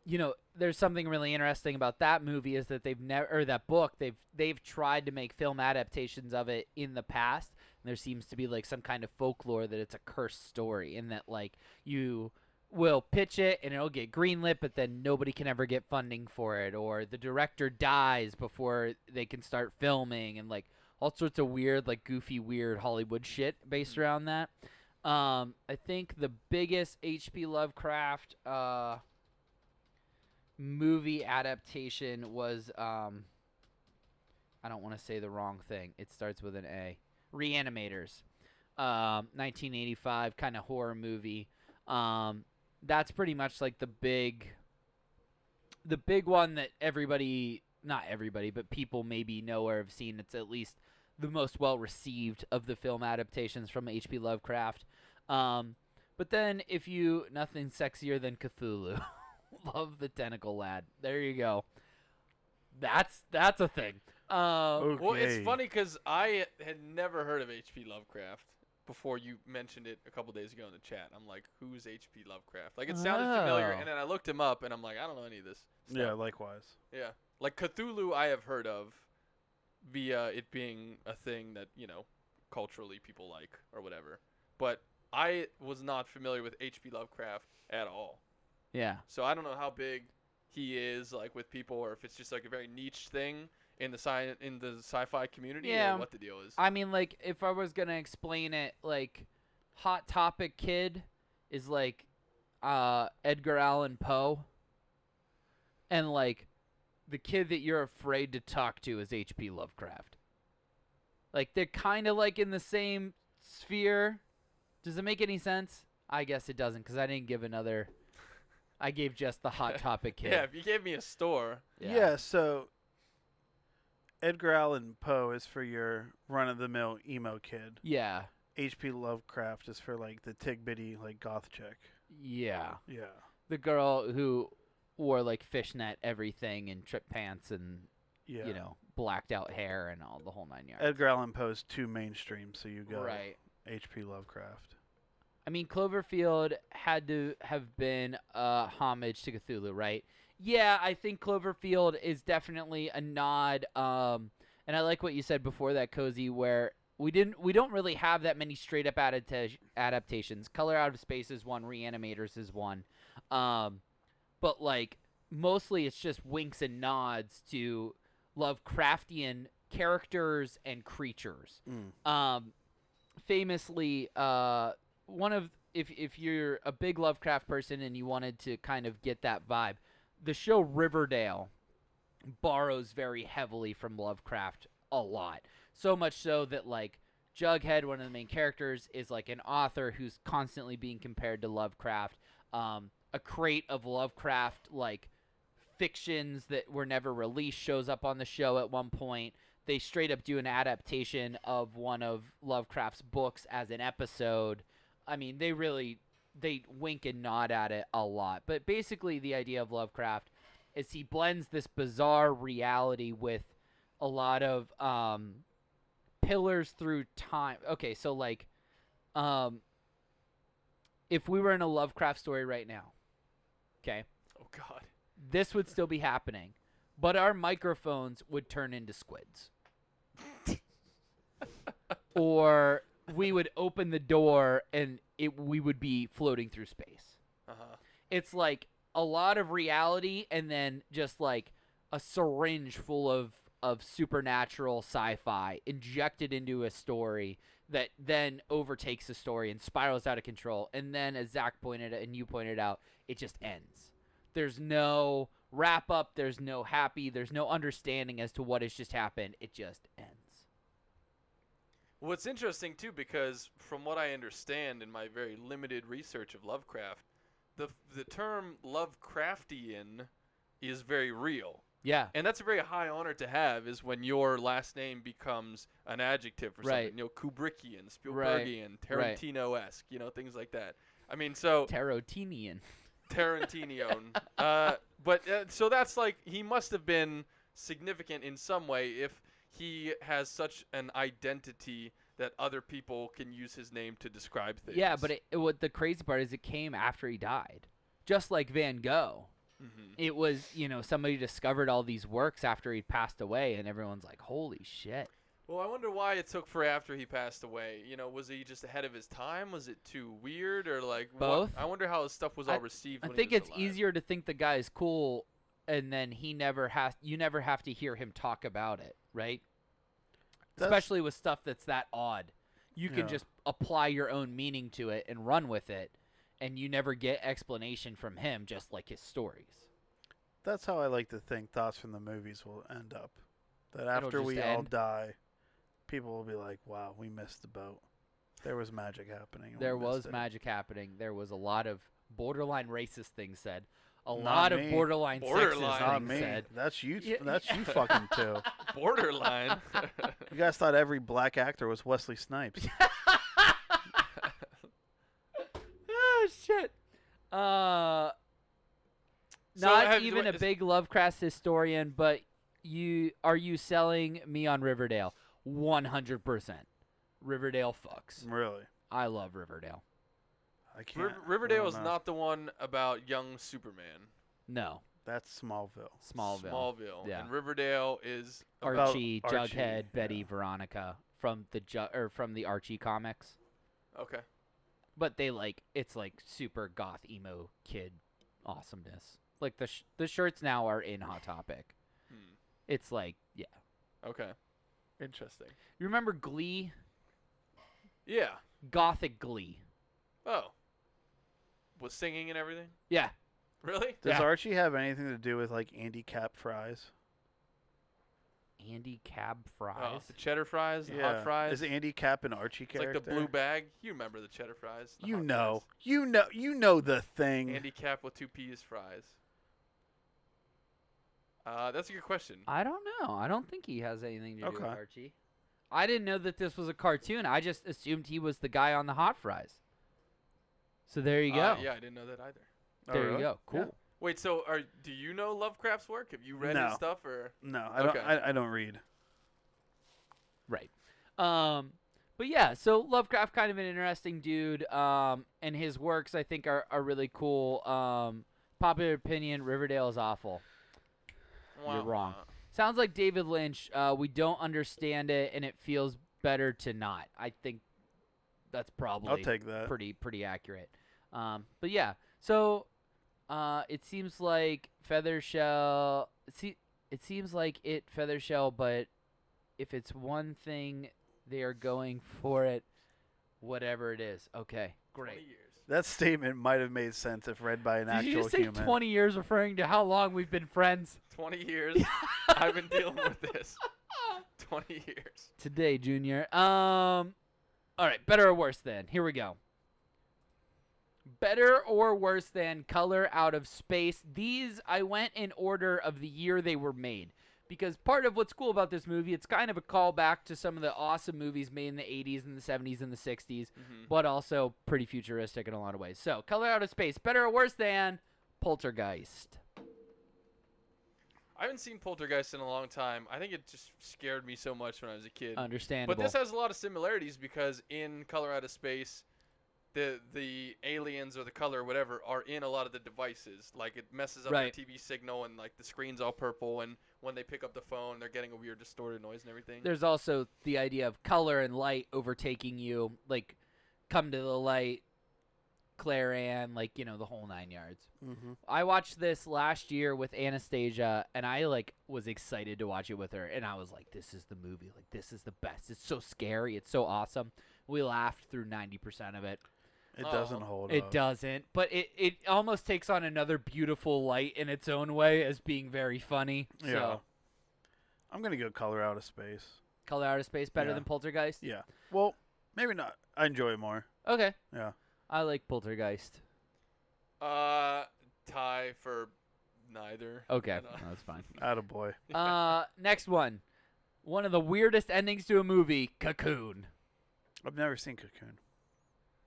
you know, there's something really interesting about that movie is that that book they've tried to make film adaptations of it in the past. And there seems to be like some kind of folklore that it's a cursed story, and that like you will pitch it and it'll get greenlit, but then nobody can ever get funding for it, or the director dies before they can start filming, and like all sorts of weird, like goofy, weird Hollywood shit based around that. I think the biggest H.P. Lovecraft movie adaptation was I don't want to say the wrong thing. It starts with an A. Reanimators. 1985 kind of horror movie. That's pretty much like the big one that not everybody, but people maybe know or have seen. It's at least the most well received of the film adaptations from H.P. Lovecraft. But then nothing sexier than Cthulhu. Love the Tentacle Lad. There you go. That's a thing. Okay. Well, it's funny because I had never heard of H.P. Lovecraft before you mentioned it a couple days ago in the chat. I'm like, who's H.P. Lovecraft? Like, it sounded familiar, and then I looked him up, and I'm like, I don't know any of this stuff. Yeah, likewise. Yeah. Like, Cthulhu I have heard of via it being a thing that, you know, culturally people like or whatever. But I was not familiar with H.P. Lovecraft at all. Yeah. So I don't know how big he is, like, with people, or if it's just, like, a very niche thing in the sci-fi community, or what the deal is. I mean, like, if I was gonna explain it, like, Hot Topic Kid is like Edgar Allan Poe, and like the kid that you're afraid to talk to is H.P. Lovecraft. Like, they're kind of like in the same sphere. Does it make any sense? I guess it doesn't, because I didn't give another. I gave just the Hot Topic Kid. Yeah, if you gave me a store. Yeah, so Edgar Allan Poe is for your run-of-the-mill emo kid. Yeah. H.P. Lovecraft is for, like, the tig-bitty, like, goth chick. Yeah. Yeah. The girl who wore, like, fishnet everything and trip pants and, Yeah. you know, blacked out hair and all the whole 9 yards. Edgar Allan Poe's too mainstream, so you go Right. H.P. Lovecraft. I mean, Cloverfield had to have been a homage to Cthulhu, right? Yeah, I think Cloverfield is definitely a nod. And I like what you said before that, Cozy, where we don't really have that many straight up adaptations. Color Out of Space is one, Reanimators is one. But like mostly it's just winks and nods to Lovecraftian characters and creatures. Famously, if you're a big Lovecraft person and you wanted to kind of get that vibe, the show Riverdale borrows very heavily from Lovecraft a lot. So much so that, like, Jughead, one of the main characters, is, like, an author who's constantly being compared to Lovecraft. A crate of Lovecraft, like, fictions that were never released shows up on the show at one point. They straight up do an adaptation of one of Lovecraft's books as an episode. I mean, they wink and nod at it a lot. But basically the idea of Lovecraft is he blends this bizarre reality with a lot of pillars through time. Okay, so like if we were in a Lovecraft story right now, okay? Oh, God. This would still be happening, but our microphones would turn into squids. or we would open the door and we would be floating through space. Uh-huh. It's like a lot of reality and then just like a syringe full of supernatural sci-fi injected into a story that then overtakes the story and spirals out of control. And then, as Zach pointed out and you pointed out, it just ends. There's no wrap up. There's no happy. There's no understanding as to what has just happened. It just ends. Well, it's interesting, too, because from what I understand in my very limited research of Lovecraft, the term Lovecraftian is very real. Yeah. And that's a very high honor to have, is when your last name becomes an adjective for Right. something. Kubrickian, Right. Spielbergian, Tarantino-esque, things like that. I mean, so Tarantinian. Tarantinion. So that's like, he must have been significant in some way if he has such an identity that other people can use his name to describe things. Yeah, but what the crazy part is it came after he died. Just like Van Gogh. Mm-hmm. It was, somebody discovered all these works after he passed away, and everyone's like, holy shit. Well, I wonder why it took for after he passed away. Was he just ahead of his time? Was it too weird? Or like both? I wonder how his stuff was all received I when think he was it's alive. easier to think the guy's cool, and then you never have to hear him talk about it, right? Especially with stuff that's that odd. You can just apply your own meaning to it and run with it, and you never get explanation from him, just like his stories. That's how I like to think thoughts from the movies will end up. That after just we all end. die, people will be like, wow, we missed the boat. There was magic happening. and we There missed was it." magic happening. There was a lot of borderline racist things said. A Not lot me. of borderline Borderline. sexist Not things me. said. That's you. Yeah. That's you fucking too. Borderline. You guys thought every black actor was Wesley Snipes. Oh shit. So Not even a big Lovecraft historian, but are you selling me on Riverdale? 100%. Riverdale fucks. Really? I love Riverdale. I can't. Riverdale I is don't know. not the one about young Superman. No. That's Smallville. Smallville. Yeah. And Riverdale is Archie, Archie, Jughead, Betty, yeah. Veronica from the Archie comics. okay. But it's like super goth emo kid awesomeness. Like the shirts now are in Hot Topic. It's like, yeah. Okay. Interesting. You remember Glee? Yeah. Gothic Glee. Oh. Was singing and everything? Yeah. Really? Does Yeah. Archie have anything to do with like Andy Cap fries? Andy Cab Oh, Fries. the cheddar fries, the hot fries. Is Andy Cap an Archie It's character? like the blue bag. You remember the cheddar fries? The You hot know. fries. You know the thing. Andy Cap with 2 P's fries. That's a good question. I don't know. I don't think he has anything to do with Okay. Archie. I didn't know that this was a cartoon. I just assumed he was the guy on the hot fries. So there you go. Yeah, I didn't know that either. Oh, There you really? go. Cool. Yeah. Wait, so do you know Lovecraft's work? Have you read No. his stuff or? No, I don't. Okay. I don't read. Right. But yeah, so Lovecraft kind of an interesting dude. And his works I think are really cool. Popular opinion, Riverdale is awful. You're wrong. Sounds like David Lynch. We don't understand it, and it feels better to not. I think that's probably I'll take that. pretty accurate. But yeah, so it seems like Feathershell. It seems like Feathershell, but if it's one thing, they are going for it. Whatever it is, okay, 20 great. years. That statement might have made sense if read by an Did actual you just say human. 20 years, referring to how long we've been friends? 20 years. I've been dealing with this. 20 years. Today, Junior. All right, better or worse than? Here we go. Better or worse than Color Out of Space. These I went in order of the year they were made. Because part of what's cool about this movie, it's kind of a callback to some of the awesome movies made in the 80s and the 70s and the 60s, but also pretty futuristic in a lot of ways. So, Color Out of Space, better or worse than Poltergeist? I haven't seen Poltergeist in a long time. I think it just scared me so much when I was a kid. Understandable. But this has a lot of similarities because in Color Out of Space, the aliens or the color or whatever are in a lot of the devices. Like it messes up Right. their TV signal and like the screen's all purple, and when they pick up the phone, they're getting a weird distorted noise and everything. There's also the idea of color and light overtaking you, like come to the light, Clarion, like, you know, the whole 9 yards. Mm-hmm. I watched this last year with Anastasia, and I like was excited to watch it with her, and I was like, this is the movie. Like, this is the best. It's so scary. It's so awesome. We laughed through 90% of it. It Oh. doesn't hold up. It doesn't, but it almost takes on another beautiful light in its own way as being very funny. Yeah. So, I'm gonna go Color Out of Space. Color Out of Space better Yeah. than Poltergeist? Yeah. Well, maybe not. I enjoy it more. Okay. Yeah. I like Poltergeist. Tie for neither. Okay. But, That's fine. Attaboy. Next one. One of the weirdest endings to a movie, Cocoon. I've never seen Cocoon.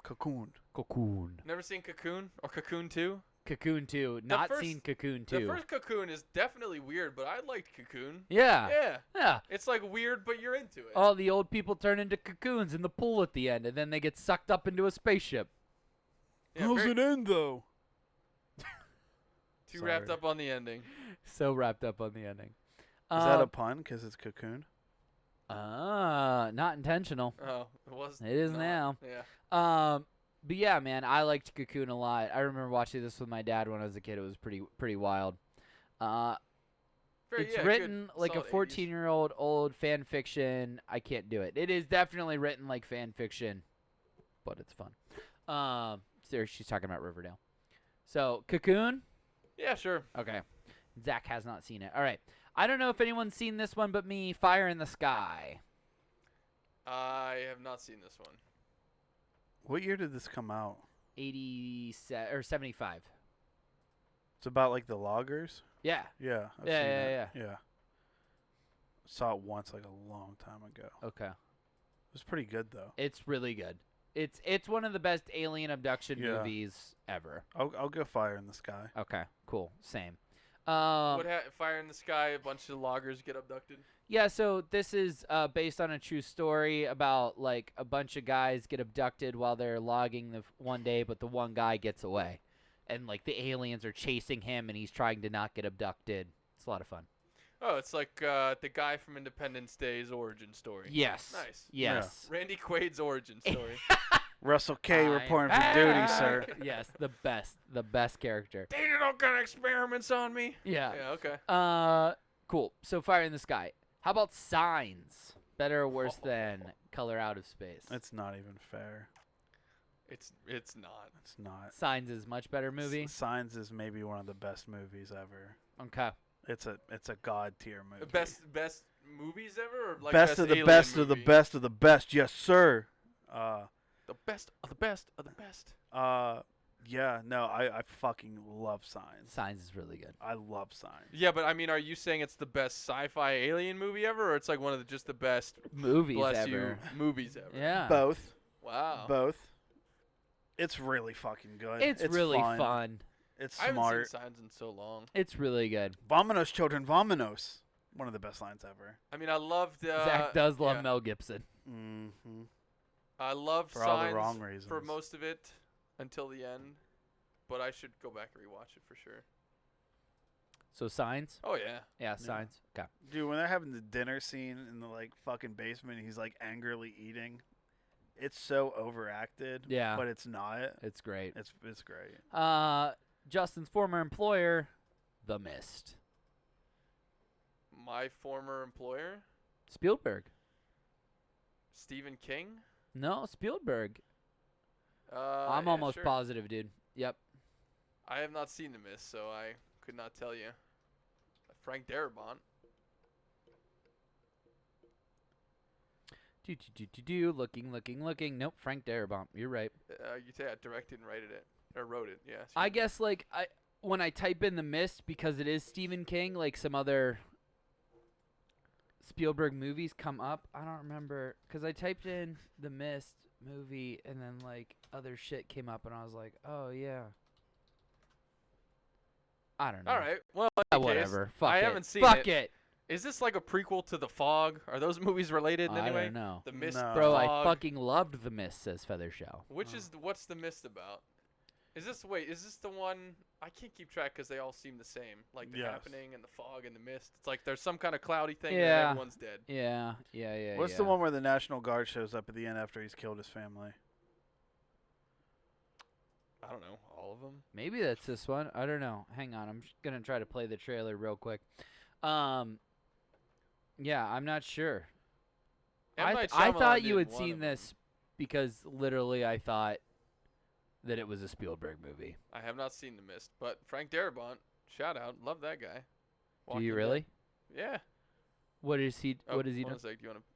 Cocoon. Cocoon. Never seen Cocoon or Cocoon 2? Cocoon 2. Not first- seen Cocoon The 2. first Cocoon is definitely weird, but I liked Cocoon. Yeah. Yeah. Yeah. It's like weird, but you're into it. All the old people turn into cocoons in the pool at the end, and then they get sucked up into a spaceship. Yeah, How's very- it end though? Too wrapped Sorry. up on the ending. So wrapped up on the ending. Is that a pun? Because it's Cocoon. Not intentional. Oh, it was. It is not. now. Yeah. But yeah, man, I liked Cocoon a lot. I remember watching this with my dad when I was a kid. It was pretty wild. Very, It's yeah, written good, like a solid 80s. 14-year-old old fan fiction. I can't do it. It is definitely written like fan fiction, but it's fun. There, she's talking about Riverdale. So, Cocoon? Yeah, sure. Okay. Zach has not seen it. All right. I don't know if anyone's seen this one but me, Fire in the Sky. I have not seen this one. What year did this come out? 87 or 75. It's about like the loggers. Yeah. Yeah. I've Yeah, seen yeah, that. Yeah. Saw it once, like a long time ago. Okay. It was pretty good though. It's really good. It's one of the best alien abduction Yeah. movies ever. I'll go Fire in the Sky. Okay. Cool. Same. Fire in the Sky, a bunch of loggers get abducted. Yeah, so this is based on a true story about like a bunch of guys get abducted while they're logging one day, but the one guy gets away, and like the aliens are chasing him, and he's trying to not get abducted. It's a lot of fun. Oh, it's like the guy from Independence Day's origin story. Yes. Nice. Yes. Randy Quaid's origin story. Russell K. I'm reporting for duty, back. sir. Yes, the best character. They did all kind of experiments on me. Yeah. Yeah, okay. Cool. So Fire in the Sky. How about Signs? Better or worse than Color Out of Space? It's not even fair. It's not. It's not. Signs is much better movie. Signs is maybe one of the best movies ever. Okay. It's a god tier movie. Best movies ever, or like best of the alien best of the movie? best of the best. Yes, sir. The best of the best of the best. Yeah, no, I fucking love Signs. Signs is really good. I love Signs. Yeah, but I mean, are you saying it's the best sci-fi alien movie ever, or it's like one of just the best Movies bless ever. you movies ever? Yeah. Both. Wow. Both. It's really fucking good. It's really fun. It's I haven't smart. seen Signs in so long. It's really good. Vamonos, children, vamonos. One of the best lines ever. I mean, I loved. Zach does love yeah. Mel Gibson. Mm-hmm. I loved For all the Signs wrong reasons. for most of it until the end, but I should go back and rewatch it for sure. So Signs? Oh yeah. Yeah, Signs. Okay. Dude, when they're having the dinner scene in the like fucking basement, he's like angrily eating. It's so overacted. Yeah. But it's not. It's great. It's great. Justin's former employer, The Mist. My former employer, Spielberg. Stephen King. No, Spielberg. I'm yeah, almost sure. positive, dude. Yep. I have not seen The Mist, so I could not tell you. Frank Darabont. Looking. Nope, Frank Darabont. You're right. You say I directed and wrote it. Yeah. I excuse me. guess like when I type in The Mist, because it is Stephen King, like some other Spielberg movies come up. I don't remember because I typed in The Mist movie and then like other shit came up and I was like, oh yeah. I don't know. All right. Well, in Yeah, any case, whatever. Fuck I it. haven't seen Fuck it. it. Is this like a prequel to The Fog? Are those movies related in I any way? don't know. The Mist, No. The Bro, I Fog. fucking loved The Mist, says Feathershell. What's The Mist about? Is this the one? I can't keep track because they all seem the same. Like the Yes. Happening and The Fog and The Mist. It's like there's some kind of cloudy thing and Yeah. then everyone's dead. Yeah. What's the one where the National Guard shows up at the end after he's killed his family? I don't know. All of them? Maybe that's this one. I don't know. Hang on. I'm just going to try to play the trailer real quick. Yeah, I'm not sure. M. Night I Shyamalan thought you did had one seen of them. this because literally I thought that it was a Spielberg movie. I have not seen The Mist, but Frank Darabont, shout out. Love that guy. Do Walking you Dead. really? Yeah. What is he? Oh, What is he hold doing? on a sec. Do you want to?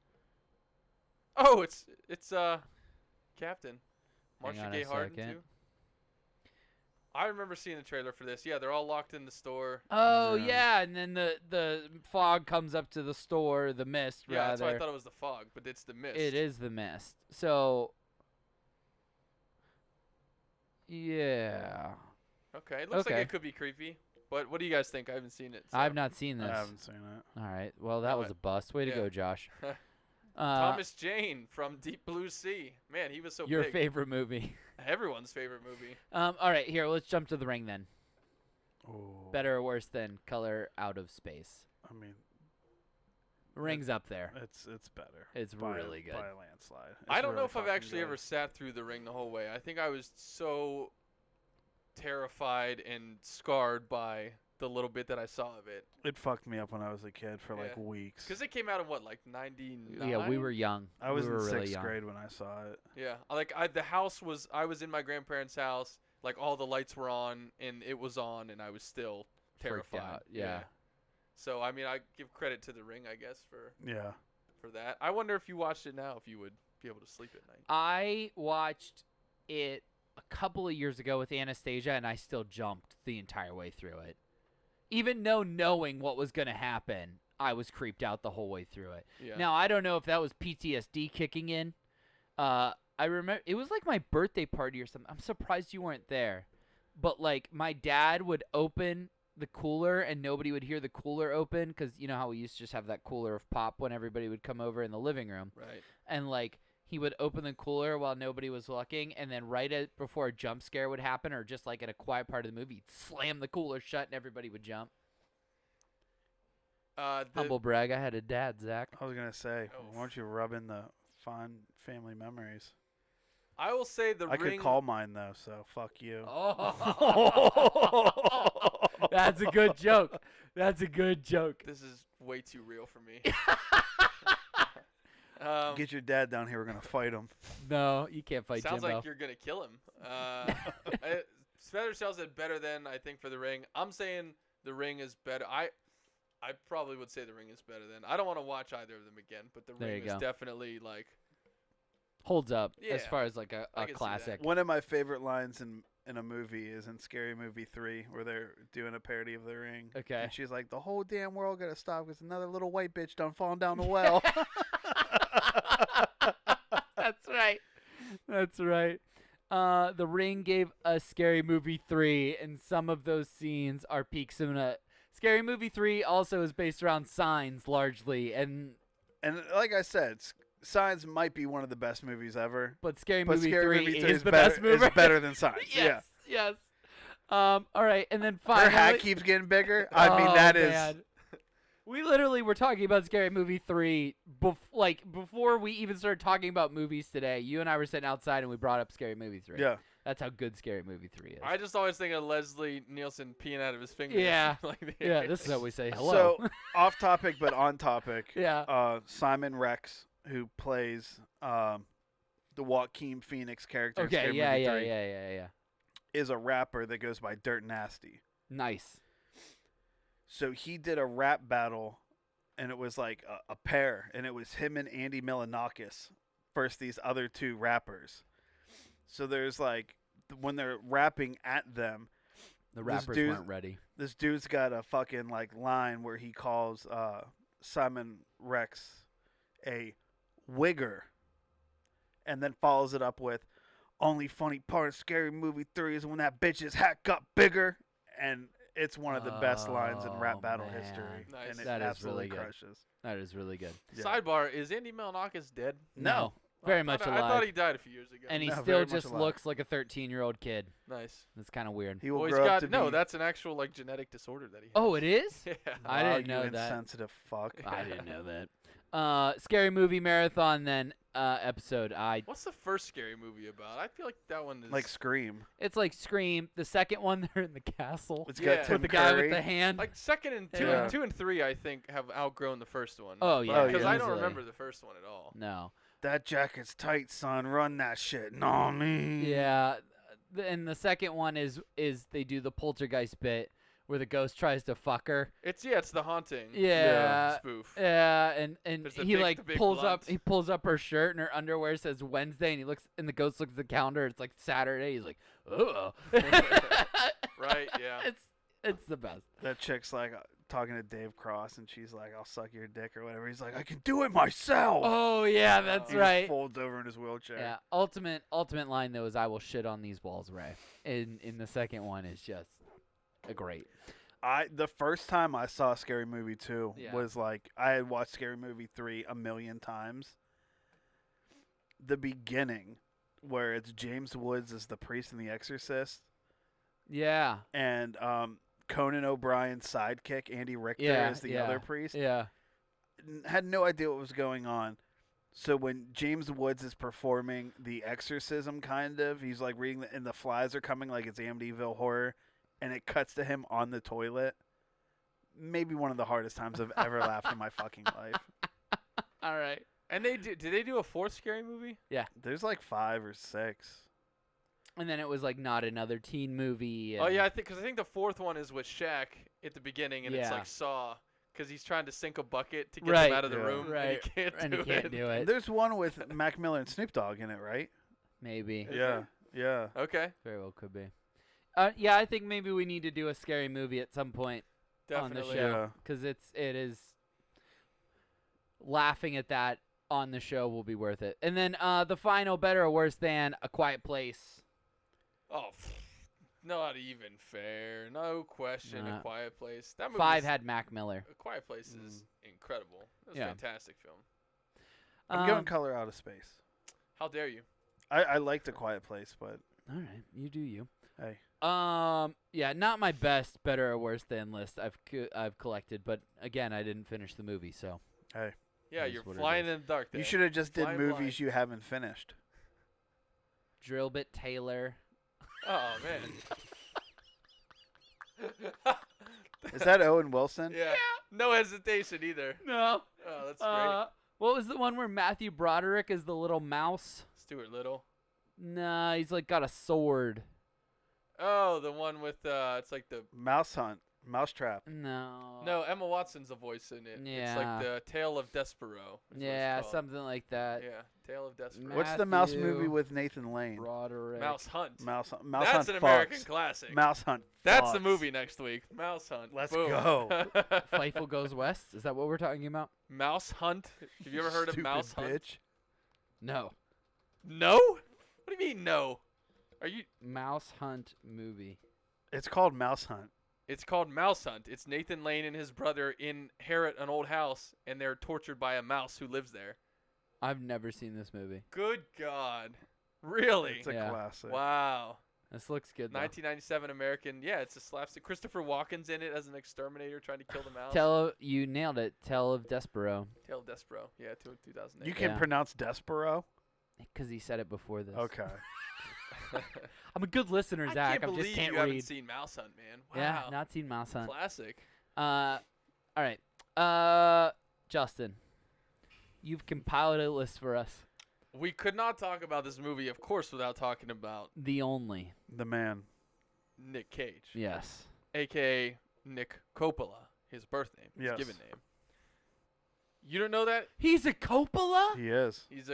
Oh, it's Captain Hang Marcia on Gay a Harden second. too. I remember seeing the trailer for this. Yeah, they're all locked in the store. Oh Yeah. yeah, and then the fog comes up to the store. The mist, Yeah, that's why I rather. thought it was The Fog, but it's The Mist. It is the mist. So. Yeah. Okay, it looks like Okay. it could be creepy. But what do you guys think? I haven't seen it. So. I've not seen I this. haven't seen it. All right. Well, that No, was a bust. Way to yeah. go, Josh. Thomas Jane from Deep Blue Sea. Man, he was so Your big. favorite movie. Everyone's favorite movie. All right, here, let's jump to The Ring then. Oh. Better or worse than Color Out of Space? I mean, Ring's up there. it's better. It's by, really good. by a landslide. I It's don't know really if I've fucking actually good. ever sat through The Ring the whole way. I think I was so terrified and scarred by the little bit that I saw of it. It fucked me up when I was a kid for like Yeah. weeks. Because it came out in what, like 99? Yeah, we were young. I was we in were really sixth young. grade when I saw it. Yeah, I was in my grandparents' house, like all the lights were on and it was on and I was still Freaked terrified. out, yeah. So I mean, I give credit to The Ring, I guess, Yeah. for that. I wonder if you watched it now, if you would be able to sleep at night. I watched it a couple of years ago with Anastasia, and I still jumped the entire way through it. Even though knowing what was going to happen, I was creeped out the whole way through it. Yeah. Now, I don't know if that was PTSD kicking in. I remember it was like my birthday party or something. I'm surprised you weren't there. But like my dad would open the cooler and nobody would hear the cooler open because you know how we used to just have that cooler of pop when everybody would come over in the living room. Right. And like he would open the cooler while nobody was looking, and then before a jump scare would happen or just like in a quiet part of the movie, he'd slam the cooler shut and everybody would jump. Humble brag, I had a dad, Zach. I was gonna say, Oh. why don't you rub in the fond family memories? I will say The I Ring. could call mine though, so fuck you. Oh, that's a good joke. That's a good joke. This is way too real for me. Get your dad down here. We're gonna fight him. No, you can't fight Sounds Jimbo. like you're gonna kill him. Feather Shell said better than I think for The Ring. I'm saying The Ring is better. I probably would say The Ring is better than. I don't want to watch either of them again, but The There Ring you is go. definitely like. Holds up as Yeah, far as like I a can see that. classic. One of my favorite lines in a movie is in Scary Movie 3, where they're doing a parody of The Ring. Okay. And she's like, "The whole damn world gotta stop because another little white bitch done falling down the well." That's right. That's right. The Ring gave us Scary Movie 3, and some of those scenes are peak cinema. Scary Movie 3 also is based around signs largely, and And like I said, Signs might be one of the best movies ever. but Scary But Movie Scary 3 Movie 3 is the better, best movie. is better than Signs. yes, yes. All right, and then Her finally, hat keeps getting bigger. I mean, that is. man. We literally were talking about Scary Movie 3 before we even started talking about movies today. You and I were sitting outside and we brought up Scary Movie 3. Yeah. That's how good Scary Movie 3 is. I just always think of Leslie Nielsen peeing out of his fingers. Yeah. like the Yeah, this is how we say hello. So off topic, but on topic. yeah. Simon Rex, who plays the Joaquin Phoenix character in Okay, Scary yeah, Movie yeah, 3, yeah. is a rapper that goes by Dirt Nasty. Nice. So he did a rap battle, and it was like a pair, and it was him and Andy Milonakis versus these other two rappers. So there's like, when they're rapping at them, The This rappers dude- weren't ready. this dude's got a fucking like line where he calls Simon Rex a wigger, and then follows it up with, "Only funny part of Scary Movie 3 is when that bitch's hat got bigger," and It's one of the best lines in rap battle man. history, Nice. and it That is absolutely really good. crushes. That is really good. Yeah. Sidebar: is Andy Milonakis dead? No. Very I much thought- alive. I thought he died a few years ago. and he No, still very much just alive. looks like a 13-year-old kid. Nice. That's kind of weird. He will Well, he's grow up got to no. be. That's an actual like genetic disorder that he has. Oh, it is? Yeah. I Wow, didn't know you that. insensitive fuck. I didn't know that. Scary movie marathon then episode. What's the first scary movie about? I feel like that one is Like Scream. It's like Scream. The second one, they're in the castle It's Yeah. got Tim with the guy Curry. with the hand. like second and two, Yeah. and 2 and 3. I think have outgrown the first one. Oh, yeah, because I don't easily. remember the first one at all. No. That jacket's tight, son. Run that shit. Know me. Yeah. And the second one is they do the poltergeist bit where the ghost tries to fuck her. It's the haunting. Yeah. Spoof. Yeah, and There's the he big- like the big pulls up her shirt and her underwear says Wednesday, and he looks and the ghost looks at the calendar. It's like Saturday. He's like, oh. Right. Yeah. It's the best. That chick's like talking to Dave Cross, and she's like, "I'll suck your dick" or whatever. He's like, "I can do it myself." Oh yeah, that's He just right. folds over in his wheelchair. Yeah, ultimate line though is I will shit on these balls, Ray. In the second one is just a great. The first time I saw Scary Movie 2 Yeah. was like I had watched Scary Movie 3 a million times. The beginning, where it's James Woods as the priest in The Exorcist, Yeah. and Conan O'Brien's sidekick Andy Richter Yeah. as the yeah, other priest. Yeah. Had no idea what was going on. So when James Woods is performing the exorcism, kind of, he's like reading, and the flies are coming like it's Amityville Horror, and it cuts to him on the toilet. Maybe one of the hardest times I've ever laughed in my fucking life. All right. And did they do a fourth scary movie? There's like 5 or 6. And then it was like not another teen movie. Oh and- yeah, I think because I think the fourth one is with Shaq at the beginning, and it's Yeah. like Saw, because he's trying to sink a bucket to get Right. them out of the Yeah. room, Right. and he can't and do you can't it. do it. There's one with Mac Miller and Snoop Dogg in it, right? Maybe. Is Yeah, yeah. Okay, Very well could be. Yeah, I think maybe we need to do a scary movie at some point on the definitely. show Yeah. because it is laughing at that on the show will be worth it. And then the final, better or worse than A Quiet Place. Oh, not even fair. No question. Nah. A Quiet Place. That movie. 5 had Mac Miller. A Quiet Place is incredible. It was Yeah. a fantastic film. I'm going Color Out of Space. How dare you? I liked A Quiet Place, but All right, you do you. hey. Yeah, not my best, better or worse than list I've collected, but again, I didn't finish the movie, so. Hey. Yeah, Is you're what it flying is. in the dark there. You should have just did Flying movies blind. you haven't finished. Drillbit Taylor. Oh man. Is that Owen Wilson? Yeah. No hesitation either. No. Oh, that's great. What was the one where Matthew Broderick is the little mouse? Stuart Little. Nah, he's like got a sword. Oh, the one with it's like the Mouse Hunt. Mousetrap. no Emma Watson's a voice in it. It's Yeah. like the Tale of Despero. is what it's Yeah, called. something like that. Yeah, Tale of Despero. What's the mouse Matthew movie with Nathan Lane? Broderick. Mouse Hunt. Mouse Hunt. Mouse That's Hunt an American fucks. classic. Mouse Hunt. That's the fucks. movie next week. Mouse Hunt. Let's Boom. go. Fightful Goes West. Is that what we're talking about? Mouse Hunt. Have you ever heard of Stupid Mouse Hunt? bitch. No. No? What do you mean no? Are you? Mouse Hunt movie. It's called Mouse Hunt. It's called Mouse Hunt. It's Nathan Lane and his brother inherit an old house, and they're tortured by a mouse who lives there. I've never seen this movie. Good God. Really? It's a Yeah. classic. Wow. This looks good though. 1997 American. Yeah, it's a slapstick. Christopher Walken's in it as an exterminator trying to kill the mouse. You nailed it. Tale of Despero. Tale of Despero. Yeah, 2008. You can Yeah. pronounce Despero? Because he said it before this. Okay. I'm a good listener, I Zach. can't I believe just can't you haven't read. seen Mouse Hunt, man. Wow. Yeah, not seen Mouse Hunt. Classic. All right. Justin, you've compiled a list for us. We could not talk about this movie, of course, without talking about The only. The man. Nick Cage, Yes. a.k.a. Nick Coppola, his birth name, his Yes. given name. You don't know that? He's a Coppola? He is. He's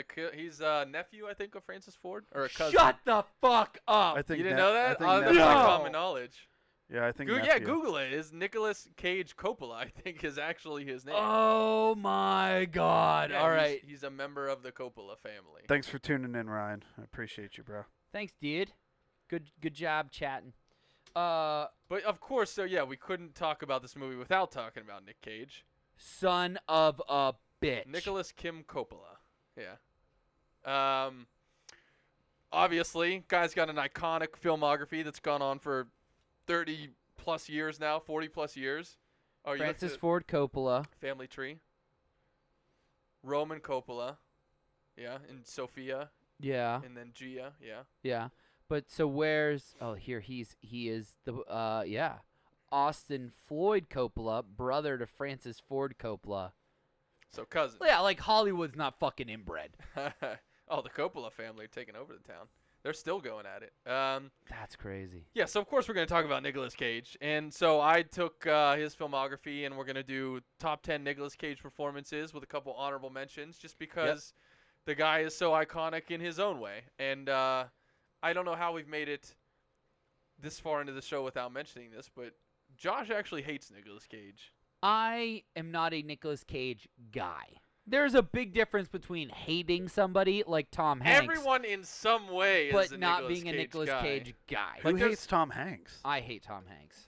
a nephew, I think, of Francis Ford, or a cousin. Shut the fuck up. I think You didn't Ne- know I that? think Oh, that's nephew. not No. common knowledge. Yeah, I think Yeah, nephew. Google it. Is Nicolas Cage Coppola? I think is actually his name. Oh my God. Yeah, All he's- right. He's a member of the Coppola family. Thanks for tuning in, Ryan. I appreciate you, bro. Thanks, dude. Good job chatting. But of course, so yeah, we couldn't talk about this movie without talking about Nick Cage. Son of a bitch. Nicholas Kim Coppola. Yeah. Obviously, guy's got an iconic filmography that's gone on for 30 plus years now, 40 plus years. Oh, you Francis looked at Ford Coppola. Family Tree. Roman Coppola. Yeah, and Sophia, Yeah. and then Gia. Yeah. Yeah. But so where's here he is the Austin Floyd Coppola, brother to Francis Ford Coppola. So cousin. Yeah, like Hollywood's not fucking inbred. Oh, the Coppola family are taking over the town. They're still going at it. That's crazy. Yeah, so of course we're going to talk about Nicolas Cage. And so I took his filmography, and we're going to do top 10 Nicolas Cage performances with a couple honorable mentions just because the guy is so iconic in his own way. And I don't know how we've made it this far into the show without mentioning this, but Josh actually hates Nicolas Cage. I am not a Nicolas Cage guy. There's a big difference between hating somebody like Tom Hanks, Everyone in some way but is a not Nicolas being a Cage Nicolas guy. Cage guy. Who Like, there's- hates Tom Hanks? I hate Tom Hanks.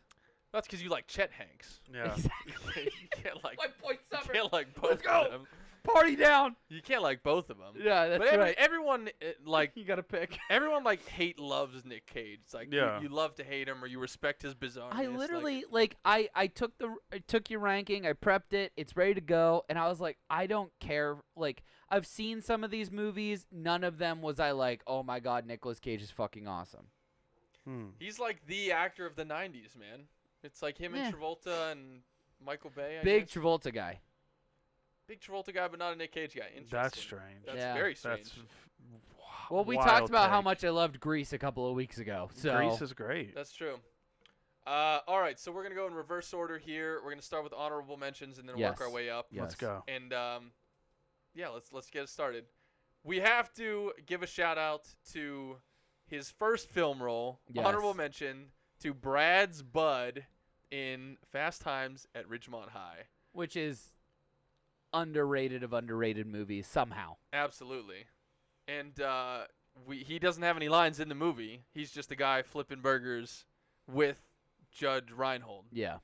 That's because you like Chet Hanks. Yeah. Exactly. You can't like, My point you summer. can't like both Let's go. of them. Party down. You can't like both of them. Yeah, that's But right. everyone like You gotta pick. everyone like loves Nick Cage. It's like Yeah. you love to hate him or you respect his bizarreness. I like- literally I took your ranking, I prepped it, it's ready to go, and I was like, I don't care. Like, I've seen some of these movies, none of them was I like, oh my god, Nicolas Cage is fucking awesome. he's like the actor of the '90s, man. It's like him Yeah. and Travolta and Michael Bay. I Big guess. Travolta guy. Big Travolta guy, but not a Nick Cage guy. Interesting. That's strange. That's Yeah. very strange. That's Well, we wild talked about how take. much I loved Grease a couple of weeks ago. So Grease is great. That's true. All right, so we're gonna go in reverse order here. We're gonna start with honorable mentions and then work our Yes. way up. Yes. Let's go. And yeah, let's get it started. We have to give a shout out to his first film role. Yes. Honorable mention to Brad's bud in Fast Times at Ridgemont High. which is underrated of underrated movies somehow. Absolutely. And he doesn't have any lines in the movie. He's just a guy flipping burgers with Judge Reinhold Yeah.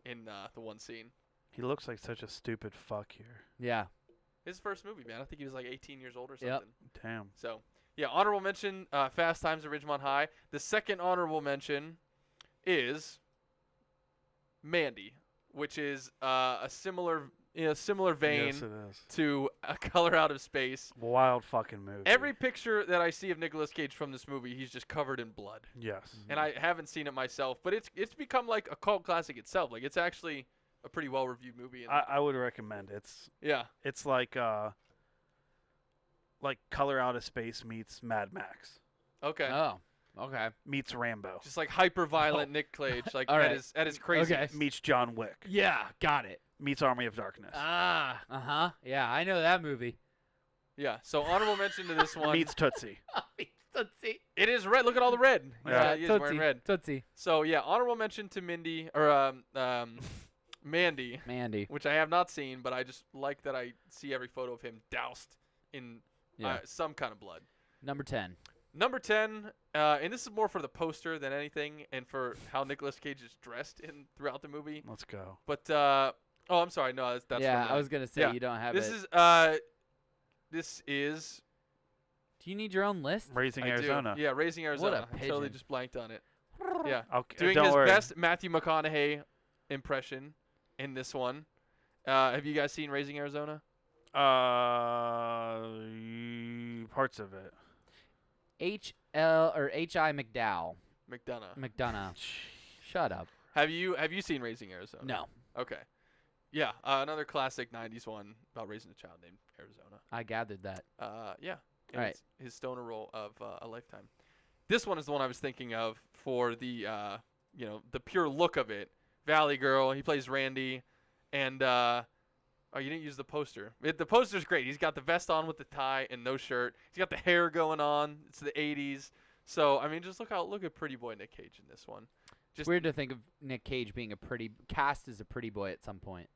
in the one scene. He looks like such a stupid fuck here. Yeah. His first movie, man. I think he was like 18 years old or Yep. something. Damn. So, yeah, honorable mention, Fast Times at Ridgemont High. The second honorable mention is Mandy, which is a similar vein Yes, it is. to A Color Out of Space. Wild fucking movie. Every picture that I see of Nicolas Cage from this movie, he's just covered in blood. Yes. And I haven't seen it myself, but it's become like a cult classic itself. Like, it's actually a pretty well-reviewed movie. And I would recommend it. yeah. It's like Color Out of Space meets Mad Max Okay. Oh. Okay. meets Rambo Just like hyper-violent Nick Cage, like All at right. his crazy. Okay. meets John Wick Yeah, got it. meets Army of Darkness Ah. Uh-huh. Yeah, I know that movie. Yeah. So honorable mention to this one. meets Tootsie. Tootsie. It is red. Look at all the red. Yeah. He is Tootsie. wearing red. Tootsie. So yeah, honorable mention to Mandy, Mandy. which I have not seen, but I just like that I see every photo of him doused in Yeah. some kind of blood. Number 10. Number 10, and this is more for the poster than anything, and for how Nicolas Cage is dressed throughout the movie. Let's go. But oh, I'm sorry, no, that's yeah, from I was going to say yeah. you don't have This it. this is Do you need your own list? Raising I do. Arizona. Yeah, Raising Arizona. I totally pigeon. just blanked on it. Yeah. Okay. Doing don't his worry. best Matthew McConaughey impression in this one. Have you guys seen Raising Arizona? Parts of it. H.I. McDowell. McDonough. McDonough. Shut up. Have you seen Raising Arizona? No. Okay. Yeah, another classic '90s one about raising a child named Arizona. I gathered that. Yeah. And Alright. it's his stoner role of a lifetime. This one is the one I was thinking of for the the pure look of it. Valley Girl. He plays Randy, and oh, you didn't use the poster. The poster's great. He's got the vest on with the tie and no shirt. He's got the hair going on. It's the '80s. So I mean, just look at Pretty Boy Nick Cage in this one. It's Just weird to think of Nick Cage being cast as a pretty boy at some point.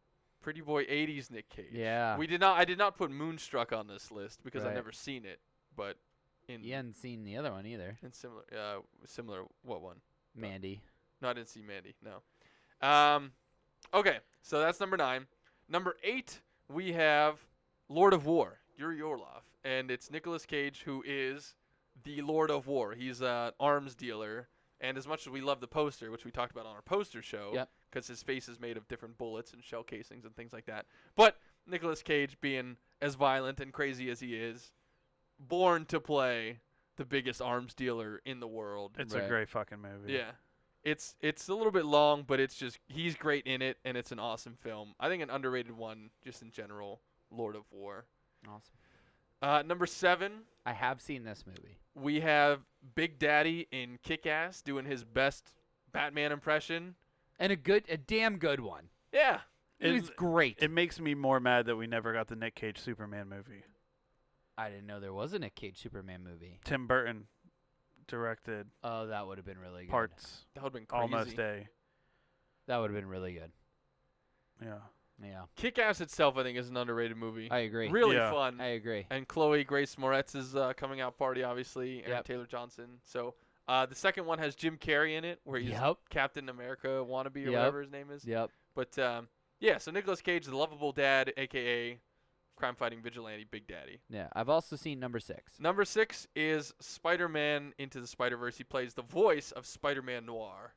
Pretty Boy '80s Nick Cage. Yeah. I did not put Moonstruck on this list because I've Right. never seen it, but in You hadn't seen the other one either. in similar what one? Mandy. No, I didn't see Mandy. No. Okay, so that's number 9. Number 8, we have Lord of War, Yuri Orlov, and it's Nicolas Cage, who is the Lord of War. He's an arms dealer, and as much as we love the poster, which we talked about on our poster show, Yep. because his face is made of different bullets and shell casings and things like that, but Nicolas Cage, being as violent and crazy as he is, born to play the biggest arms dealer in the world. It's Right. a great fucking movie. Yeah. It's a little bit long, but it's just he's great in it, and it's an awesome film. I think an underrated one just in general, Lord of War. Awesome. Number 7, I have seen this movie. we have Big Daddy in Kick-Ass doing his best Batman impression. And a damn good one. Yeah. It was great. It makes me more mad that we never got the Nick Cage Superman movie. I didn't know there was a Nick Cage Superman movie. Tim Burton directed Oh, that would have been really good. parts That would have been crazy. almost a. That would have been really good. Yeah. Yeah, Kick-Ass itself, I think, is an underrated movie. I agree. Really Yeah. fun. I agree. And Chloe Grace Moretz's coming out party, obviously, and Yep. Taylor Johnson. So the second one has Jim Carrey in it, where he's Yep. Captain America wannabe or Yep. whatever his name is. Yep. But yeah, so Nicolas Cage, the lovable dad, aka crime-fighting vigilante, Big Daddy. Yeah. I've also seen number 6. Number 6 is Spider-Man Into the Spider-Verse. He plays the voice of Spider-Man Noir,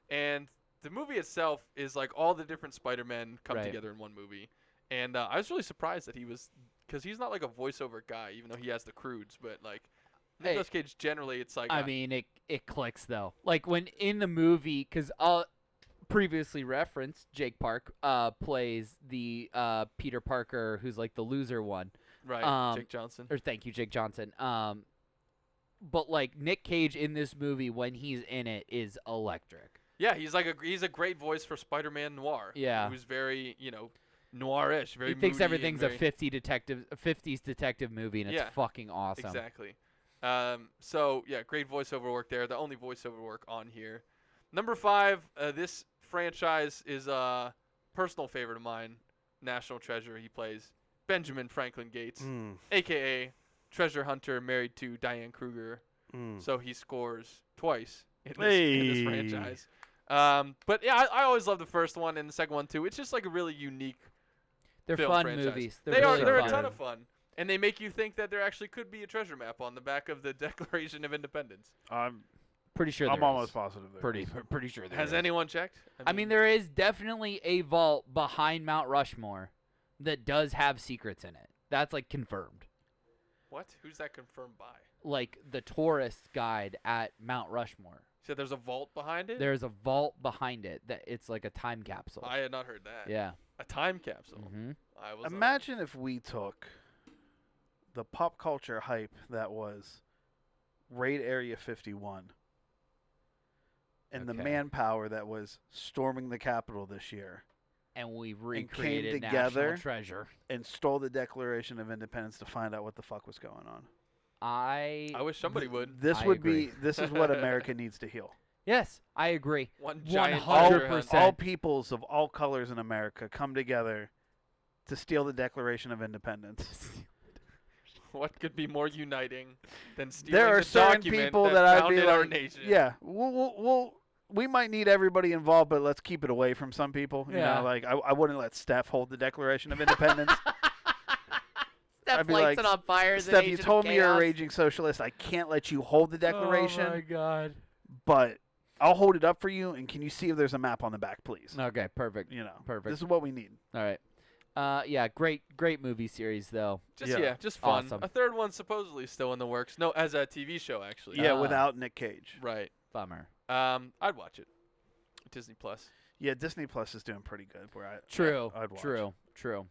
and the movie itself is like all the different Spider-Men come Right. together in one movie. And I was really surprised that he was, because he's not like a voiceover guy, even though he has the crudes. But like Hey, Nicolas Cage, generally, it's like I mean, it clicks though. Like when in the movie, because previously referenced, Jake Park plays the Peter Parker, who's like the loser one. right, Jake Johnson. Or thank you, Jake Johnson. But like Nick Cage in this movie when he's in it is electric. Yeah, he's a great voice for Spider-Man Noir. Yeah. who's very noirish, very. He thinks moody everything's and a very, 50s detective movie, and it's Yeah, fucking awesome. Exactly. So yeah, great voiceover work there. The only voiceover work on here. Number 5, this franchise is a personal favorite of mine. National Treasure. He plays Benjamin Franklin Gates, aka Treasure Hunter, married to Diane Kruger. So he scores twice in this franchise. But yeah, I always love the first one and the second one too. It's just like a really unique. They're film fun franchise. movies. They're really a fun. ton of fun, and they make you think that there actually could be a treasure map on the back of the Declaration of Independence. I'm Pretty sure. I'm there almost is. positive there. Pretty sure there Has is. anyone checked? I mean, there is definitely a vault behind Mount Rushmore that does have secrets in it. That's like confirmed. What? Who's that confirmed by? Like the tourist guide at Mount Rushmore. So there's a vault behind it? There's a vault behind it that it's like a time capsule. I had not heard that. Yeah. A time capsule. Mm-hmm. I was Imagine if we took the pop culture hype that was Raid Area 51 and the Okay. manpower that was storming the Capitol this year And we came recreated together. National Treasure. and stole the Declaration of Independence to find out what the fuck was going on. I wish somebody would. This I would agree. be. This is what America needs to heal. Yes, I agree. One giant 100%. treasure hunt. All peoples of all colors in America come together to steal the Declaration of Independence. What could be more uniting than stealing There are the certain document people that that I'd be founded our like, nation? yeah, we might need everybody involved, but let's keep it away from some people. You Yeah. know, like I wouldn't let Steph hold the Declaration of Independence. Steph I'd be lights like, it on fire. as an Steph, you agent of told me you're a chaos. raging socialist. I can't let you hold the Declaration, Oh my god. but I'll hold it up for you. And can you see if there's a map on the back, please? Okay, perfect. You know, Perfect. This is what we need. All right. Yeah, great movie series though. Just fun. Awesome. A third one supposedly still in the works. No, as a TV show actually. Yeah, Ah. without Nick Cage. Right. Bummer. I'd watch it. Disney Plus. Yeah, Disney Plus is doing pretty good. True. I'd watch. True.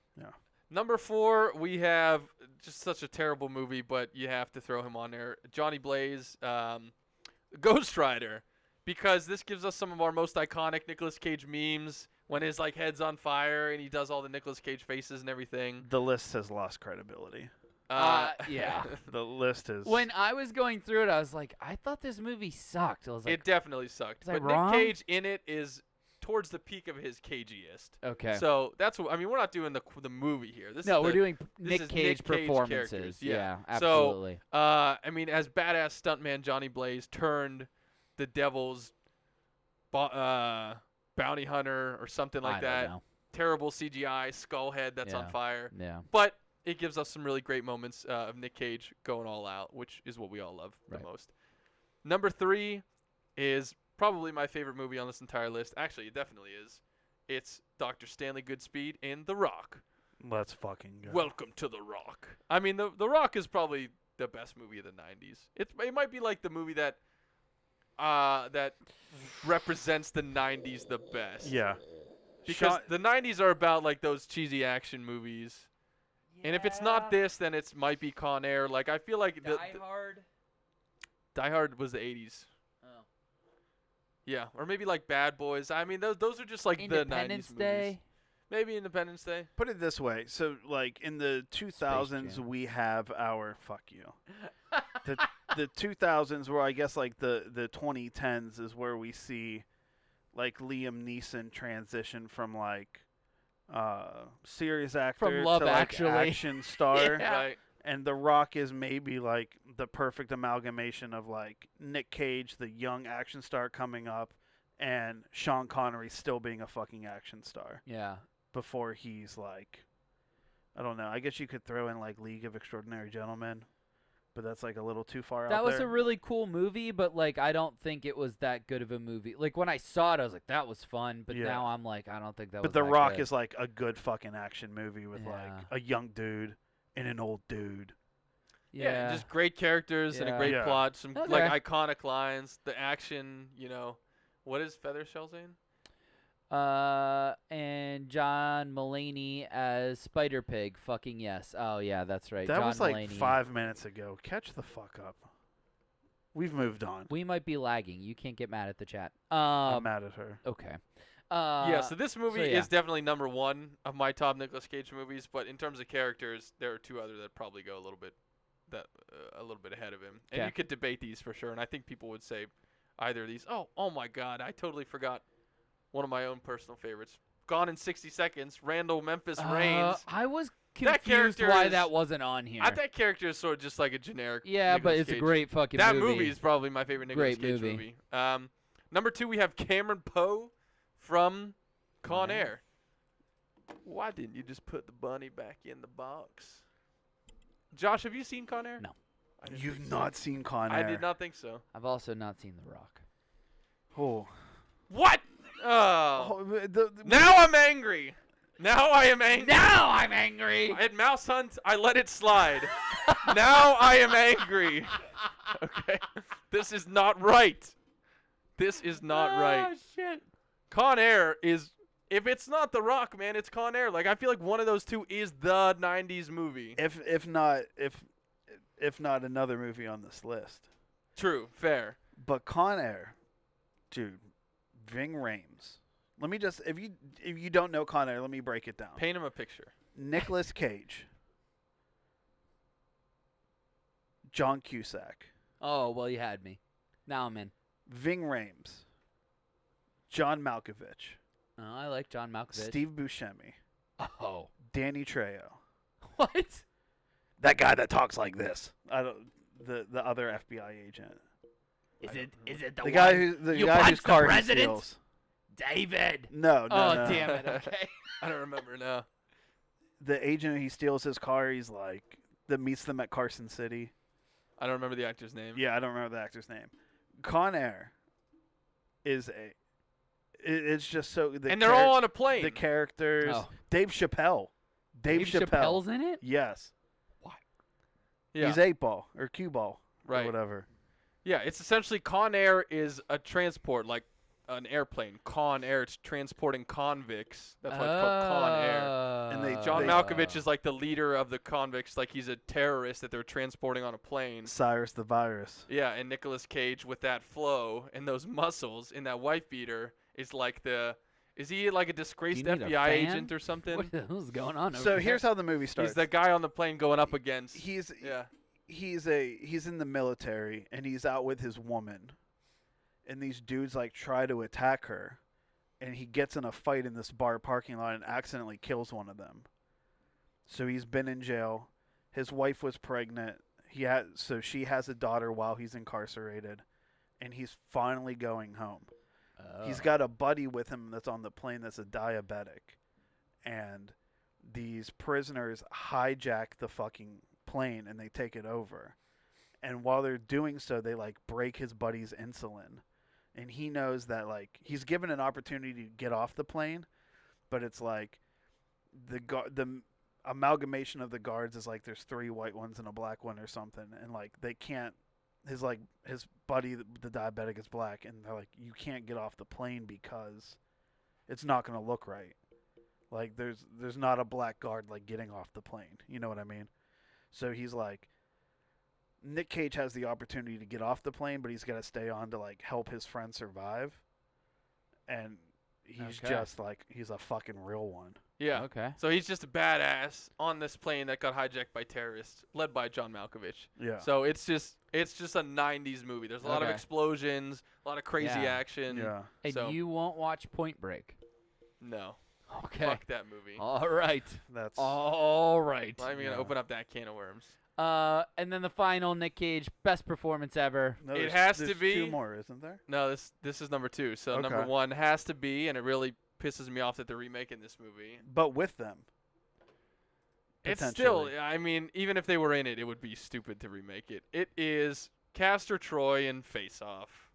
Number 4, we have just such a terrible movie, but you have to throw him on there. Johnny Blaze, Ghost Rider, because this gives us some of our most iconic Nicolas Cage memes when his like head's on fire and he does all the Nicolas Cage faces and everything. The list has lost credibility. Yeah. The list is. When I was going through it, I was like, I thought this movie sucked. I was like, It definitely sucked. was I But wrong? Nick Cage in it is towards the peak of his cagiest. okay. So that's what I mean. We're not doing the movie here. This No, is we're doing this Nick is Cage Nick Cage performances. characters, Yeah, yeah. So- absolutely. I mean, as badass stuntman Johnny Blaze turned the devil's bounty hunter or something like I that. don't know. Terrible CGI skull head that's on Yeah. fire. Yeah. But it gives us some really great moments of Nick Cage going all out, which is what we all love Right. the most. Number 3 is probably my favorite movie on this entire list. Actually, it definitely is. It's Dr. Stanley Goodspeed in The Rock. Let's fucking go. Welcome to The Rock. I mean, The Rock is probably the best movie of the 90s. It might be like the movie that represents the 90s the best. Yeah. Because Sean- the 90s are about like those cheesy action movies. And if it's not this, then it might be Con Air. Like, I feel like Hard. Die Hard was the 80s. Oh. Yeah, or maybe like Bad Boys. I mean, those are just like the 90s Independence movies. Day. Maybe Independence Day. Put it this way. So, like, in the 2000s, Jam. we have our... Fuck you. The 2000s, where I guess, like, the 2010s is where we see, like, Liam Neeson transition from, like, serious actor Love to, like, Actually. action star. Yeah. Right. And The Rock is maybe, like, the perfect amalgamation of, like, Nick Cage, the young action star coming up, and Sean Connery still being a fucking action star. Yeah. Before he's like, I don't know. I guess you could throw in like League of Extraordinary Gentlemen, but that's like a little too far out That was there. a really cool movie, but like I don't think it was that good of a movie. Like when I saw it, I was like, that was fun, but Yeah. now I'm like, I don't think that But was The that Rock good. is like a good fucking action movie with like Yeah. a young dude and an old dude. Yeah, just great characters and a Yeah. great Yeah. plot. Some Okay. like iconic lines. The action, you know. What is Feathershell saying? And John Mulaney as Spider Pig. Fucking yes. Oh yeah, that's right. That John was like Mulaney. 5 minutes ago. Catch the fuck up. We've moved on. We might be lagging. You can't get mad at the chat. I'm mad at her. Okay. Yeah, so this movie yeah. is definitely number 1 of my top Nicolas Cage movies. But in terms of characters, there are 2 other that probably go a little bit ahead of him. And Okay. you could debate these for sure. And I think people would say either of these. Oh my God, I totally forgot one of my own personal favorites. Gone in 60 Seconds. Randall Memphis Reigns. I was That confused character why is- that wasn't on here. That character is sort of just like a generic. yeah, but Nicolas it's a Cage. great fucking That movie. movie is probably my favorite Nicolas Great Cage movie. movie. Number 2, we have Cameron Poe from Con Con Air. Air. Why didn't you just put the bunny back in the box? Josh, have you seen Con Air? No. I didn't You've think so. not seen Con Air. I did not think so. I've also not seen The Rock. Oh. What? Oh. Oh, Now I'm angry. Now I am angry. Now I'm angry. At Mouse Hunt, I let it slide. Now I am angry. Okay? This is not right. This is not right. Oh shit. Con Air is, if it's not The Rock, man, it's Con Air. Like, I feel like one of those 2 is the 90s movie. if not another movie on this list. True. Fair. But Con Air, dude, Ving Rhames. Let me just if you don't know Con Air, let me break it down. Paint him a picture. Nicolas Cage, John Cusack, Oh well, you had me. Now I'm in. Ving Rhames, John Malkovich, Oh, I like John Malkovich. Steve Buscemi, Oh. Danny Trejo. What? That guy that talks like this. I don't. The other FBI agent. Is it The guy you guy whose punched the car he president? steals. David? No, no, Oh no. damn it. Okay. I don't remember now. The agent he steals his car. He's like that meets them at Carson City. I don't remember the actor's name. Yeah, I don't remember the actor's name. Con Air is it's just so And they're all on a plane. the characters. Oh. Dave Chappelle. Dave Chappelle. Chappelle's in it? Yes. yeah. He's 8-ball or cue ball Right. or whatever. Yeah, it's essentially Con Air is a transport, like an airplane. Con Air, it's transporting convicts. That's why it's called Con Air. And they- John they- Malkovich is like the leader of the convicts, like he's a terrorist that they're transporting on a plane. Cyrus the Virus. Yeah, and Nicolas Cage with that flow and those muscles in that wife beater is like is he like a disgraced need a FBI fan? agent or something? What the hell's going on over So there? here's how the movie starts. He's the guy on the plane going up against. he's Yeah. he's in the military and he's out with his woman. And these dudes like try to attack her, and he gets in a fight in this bar parking lot and accidentally kills one of them. So he's been in jail. His wife was pregnant. So she has a daughter while he's incarcerated, and he's finally going home. He's got a buddy with him that's on the plane that's a diabetic, and these prisoners hijack the fucking plane and they take it over. And while they're doing so, they like break his buddy's insulin, and he knows that like he's given an opportunity to get off the plane, but it's like the amalgamation of the guards is like there's 3 white ones and a black one or something, and like they can't. His buddy, the diabetic, is black, and they're like, you can't get off the plane because it's not going to look right. Like there's not a black guard like getting off the plane. You know what I mean? So he's like, Nick Cage has the opportunity to get off the plane, but he's got to stay on to like help his friend survive. And he's just like he's a fucking real one. Yeah. Okay. So he's just a badass on this plane that got hijacked by terrorists, led by John Malkovich. Yeah. So it's just a 90s movie. There's a lot of explosions, a lot of crazy action. Yeah. And you won't watch Point Break. No. Okay. Fuck that movie. All right. That's all right. I'm even gonna open up that can of worms. And then the final Nick Cage best performance ever. No, It has to there's be- 2 more, isn't there? No, this is number 2. So Okay. number 1 has to be, and it really pisses me off that they're remaking this movie. But with them. It's still, Potentially. I mean, even if they were in it, it would be stupid to remake it. It is Castor Troy in Face Off.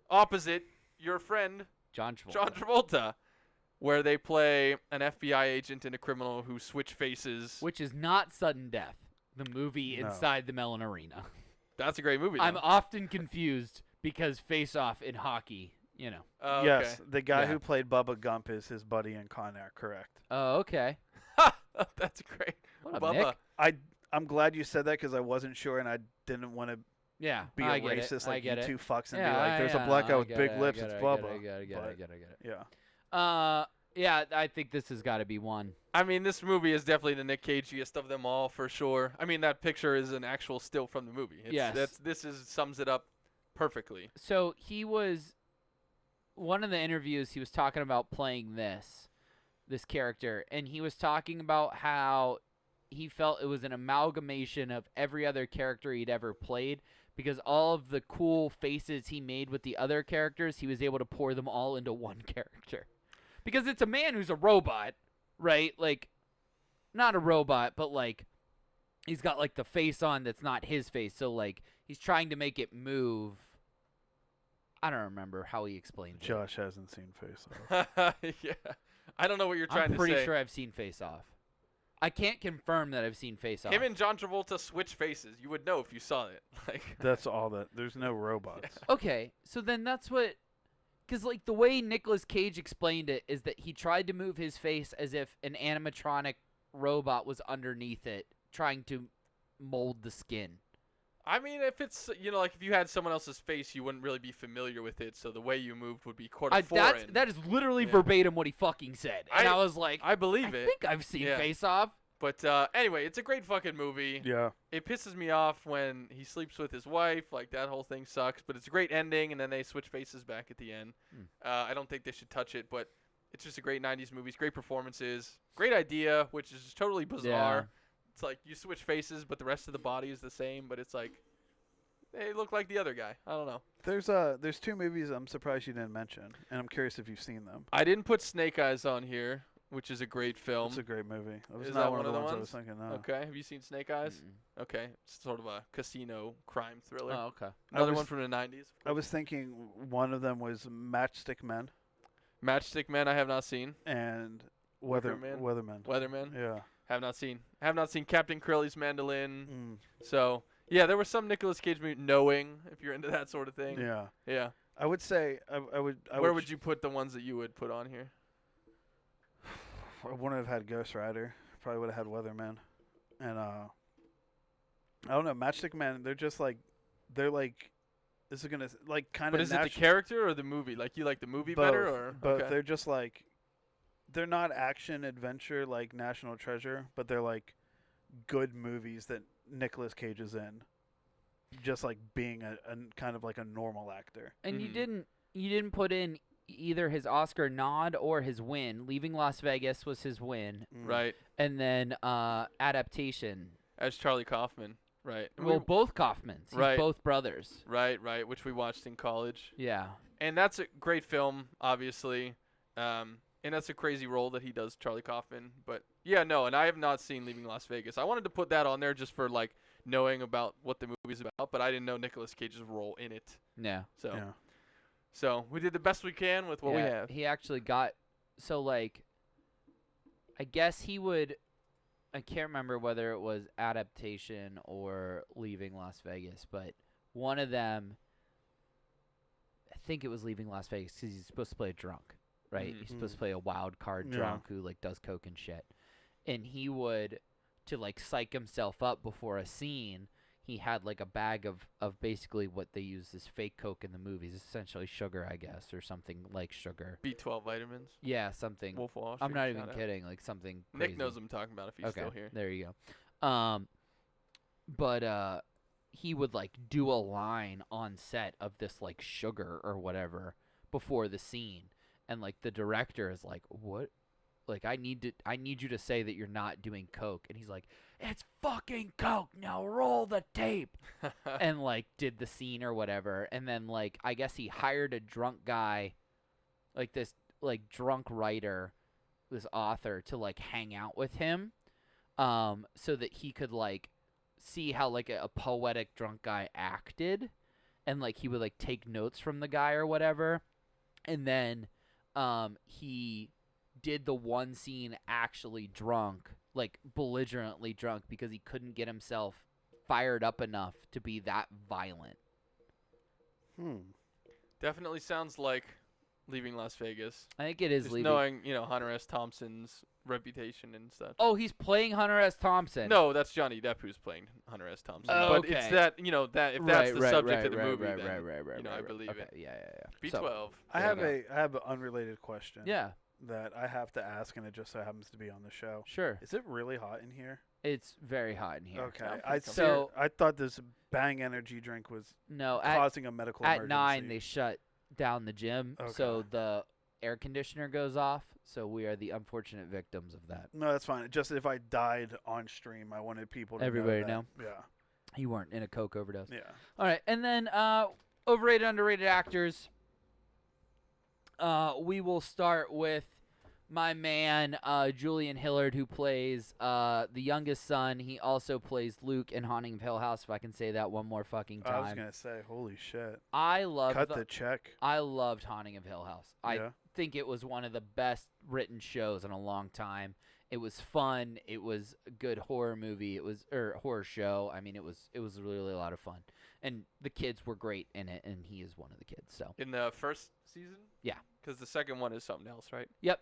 Opposite your friend John Travolta. John Travolta, where they play an FBI agent and a criminal who switch faces. Which is not Sudden Death, the movie No. inside the Mellon Arena. That's a great movie. I'm though. often confused because Face Off in hockey, you know. Oh, Yes, the guy Yeah. who played Bubba Gump is his buddy in Con Air, correct. Oh, okay. Okay. That's great. What up, Bubba. Nick? I'm glad you said that because I wasn't sure and I didn't want to Yeah, be I a get racist it. I like get you it. two fucks and Yeah, be like, there's a black guy I with get big it, lips, I it's get it, Bubba. I get it. Yeah. Yeah, I think this has got to be one. I mean, this movie is definitely the Nick Cageiest of them all for sure. I mean, that picture is an actual still from the movie. Yes. This sums it up perfectly. So he was one of the interviews. He was talking about playing this character, and he was talking about how he felt it was an amalgamation of every other character he'd ever played, because all of the cool faces he made with the other characters, he was able to pour them all into one character. Because it's a man who's a robot, right? Like, not a robot, but like he's got like the face on that's not his face, so like he's trying to make it move. I don't remember how he explained it. Josh hasn't seen Face Off. Yeah. I don't know what you're trying I'm to pretty say. sure I've seen Face Off. I can't confirm that I've seen Face Off. Him and John Travolta switch faces. You would know if you saw it. Like That's all that. There's no robots. Okay, so then that's what... Because, like, the way Nicolas Cage explained it is that he tried to move his face as if an animatronic robot was underneath it, trying to mold the skin. I mean, if it's, like if you had someone else's face, you wouldn't really be familiar with it, so the way you moved would be quarter foreign. That is literally Yeah. verbatim what he fucking said. And I was like, I believe I it. think I've seen Yeah. Face Off. But anyway, it's a great fucking movie. Yeah. It pisses me off when he sleeps with his wife. Like, that whole thing sucks. But it's a great ending, and then they switch faces back at the end. I don't think they should touch it, but it's just a great 90s movie. Great performances. Great idea, which is just totally bizarre. It's like you switch faces, but the rest of the body is the same. But it's like, they look like the other guy. I don't know. There's 2 movies I'm surprised you didn't mention, and I'm curious if you've seen them. I didn't put Snake Eyes on here, which is a great film. It's a great movie. It was Is not that one of the ones I ones? was thinking. No. Okay. Have you seen Snake Eyes? Mm-mm. Okay. It's sort of a casino crime thriller. Oh, okay. Another was- one from the 90s. I was thinking one of them was Matchstick Men Matchstick Men, I have not seen. and Weatherman? Weatherman. Weatherman, Yeah. have not seen. Have not seen Captain Curly's Mandolin. Mm. So, yeah, there was some Nicolas Cage movie, Knowing, if you're into that sort of thing. Yeah. Yeah. I would say I would. Where would you put the ones that you would put on here? I wouldn't have had Ghost Rider. Probably would have had Weatherman, and I don't know, Matchstick Men. They're like, this is gonna like kind But of. is it the character or the movie? Like, you like the movie better? Or Both. okay. They're just like, they're not action adventure like National Treasure, but they're like good movies that Nicolas Cage is in. Just like being a kind of like a normal actor. And Mhm. you didn't put in either his Oscar nod or his win. Leaving Las Vegas was his win, Mm. Right. and then adaptation. As Charlie Kaufman. Right. Well, both Kaufmans. He's Right. both brothers. Right, which we watched in college. Yeah. And that's a great film, obviously. And that's a crazy role that he does, Charlie Kaufman. But yeah, no, and I have not seen Leaving Las Vegas. I wanted to put that on there just for like knowing about what the movie's about, but I didn't know Nicolas Cage's role in it. Yeah. So Yeah. so we did the best we can with what we have. He actually got so like I guess he would I can't remember whether it was Adaptation or Leaving Las Vegas, but one of them I think it was Leaving Las Vegas because he's supposed to play a drunk, right? He's supposed to play a wild card Yeah. drunk who like does coke and shit. And he would to like psych himself up before a scene, he had like a bag of basically what they use as fake coke in the movies, essentially sugar, I guess, or something like sugar. B12 vitamins. Yeah, something. Wolf of Wall I'm Street, not even shout out. kidding, like something crazy. Nick knows what I'm talking about if he's Okay, still here. there you go. But he would like do a line on set of this like sugar or whatever before the scene, and like the director is like, "What? Like I need you to say that you're not doing coke," and he's like, "It's fucking coke. Now roll the tape." And like did the scene or whatever, and then like I guess he hired a drunk guy, like this like drunk writer, this author to like hang out with him, so that he could like see how like a poetic drunk guy acted, and like he would like take notes from the guy or whatever, and then he did the one scene actually drunk, like belligerently drunk, because he couldn't get himself fired up enough to be that violent. Definitely sounds like Leaving Las Vegas. I think it is Just leaving. knowing, Hunter S. Thompson's reputation and stuff. Oh, he's playing Hunter S. Thompson. No, that's Johnny Depp who's playing Hunter S. Thompson. Oh, but it's okay. that, that if that's the subject of the movie, then, right, I believe okay, it. Yeah. B12. So, I have an unrelated question. yeah, That I have to ask, and it just so happens to be on the show. sure. Is it really hot in here? It's very hot in here. Okay. I'm I pretty I thought this Bang energy drink was No, causing a medical at emergency. 9 they shut down the gym, so Okay. the air conditioner goes off. So we are the unfortunate victims of that. No, that's fine. Just if I died on stream, I wanted people to Everybody know. know. That. You weren't in a coke overdose. Yeah. All right, and then overrated, underrated actors. We will start with my man Julian Hillard, who plays the youngest son. He also plays Luke in Haunting of Hill House. If I can say that one more fucking time. I was gonna say, holy shit. I loved Cut the check. I loved Haunting of Hill House. I Yeah. think it was one of the best written shows in a long time. It was fun. It was a good horror movie. Horror show. I mean, it was really a lot of fun. And the kids were great in it, and he is one of the kids. So In the first season? Yeah. Because the second one is something else, right? yep,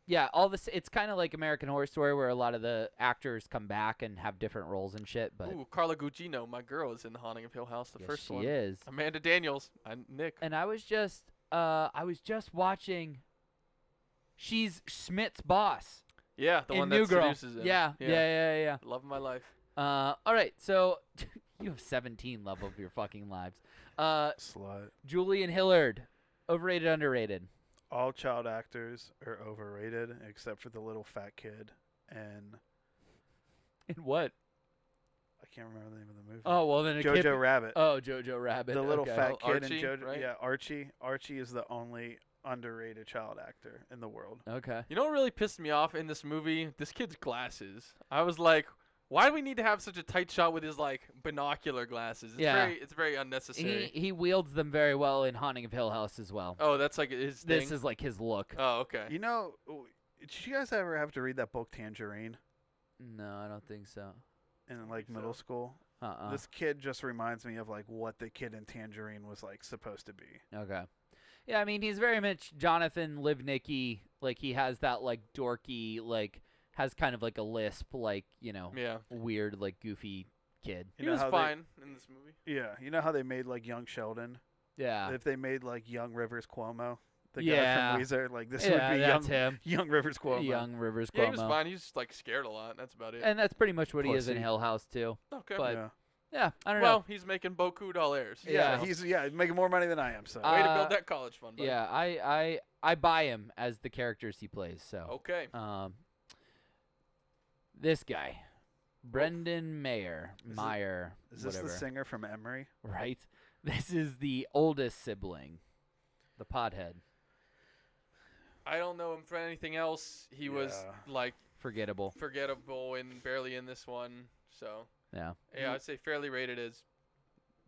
yeah. All this. It's kind of like American Horror Story, where a lot of the actors come back and have different roles and shit. But Ooh, Carla Gugino, my girl, is in The Haunting of Hill House, the yes, first she one. is. Amanda Daniels, Nick. And I was just watching. She's Schmidt's boss. Yeah, the in one New that Girl. seduces him. Yeah. Love of my life. All right, so you have 17 love of your fucking lives. Slut. Julian Hillard, overrated, underrated. All child actors are overrated, except for the little fat kid, and In what? I can't remember the name of the movie. Oh well, then it Jojo can't be- Rabbit. Oh, Jojo Rabbit. The little okay. fat Oh, kid Archie, and Jojo. right? Yeah, Archie. Archie is the only underrated child actor in the world. Okay. You know what really pissed me off in this movie? This kid's glasses. I was like, why do we need to have such a tight shot with his like binocular glasses? It's very unnecessary. He wields them very well in Haunting of Hill House as well. Oh, that's like his thing. This is like his look. Oh, okay. You know, did you guys ever have to read that book Tangerine No, I don't think so. in like so. middle school? Uh-uh. This kid just reminds me of like what the kid in Tangerine was like supposed to be. Okay. Yeah, I mean, he's very much Jonathan Livnicki. Like, he has that, like, dorky, like, has kind of like a lisp, like, Yeah. weird, like, goofy kid. You He know was how fine in this movie. Yeah, you know how they made like young Sheldon? Yeah. If they made like young Rivers Cuomo, the Yeah. guy from Weezer, like this Yeah, would be that's young him. young Rivers Cuomo. Young Rivers Cuomo. Yeah, he was fine. He's just like scared a lot. That's about it. And that's pretty much what he is in Pussy. Hill House, too. Okay. but- Yeah. Yeah, I don't well, know. he's making beaucoup dollars. Yeah. so. He's making more money than I am. So Way to build that college fund. Buddy. Yeah, I buy him as the characters he plays, so. Okay. This guy, Brendan Mayer. Is it- Meyer. Is this whatever. the singer from Emery? Right? This is the oldest sibling. The pothead. I don't know him for anything else. He was Yeah. like Forgettable. forgettable and barely in this one. So Yeah. yeah, I'd say fairly rated as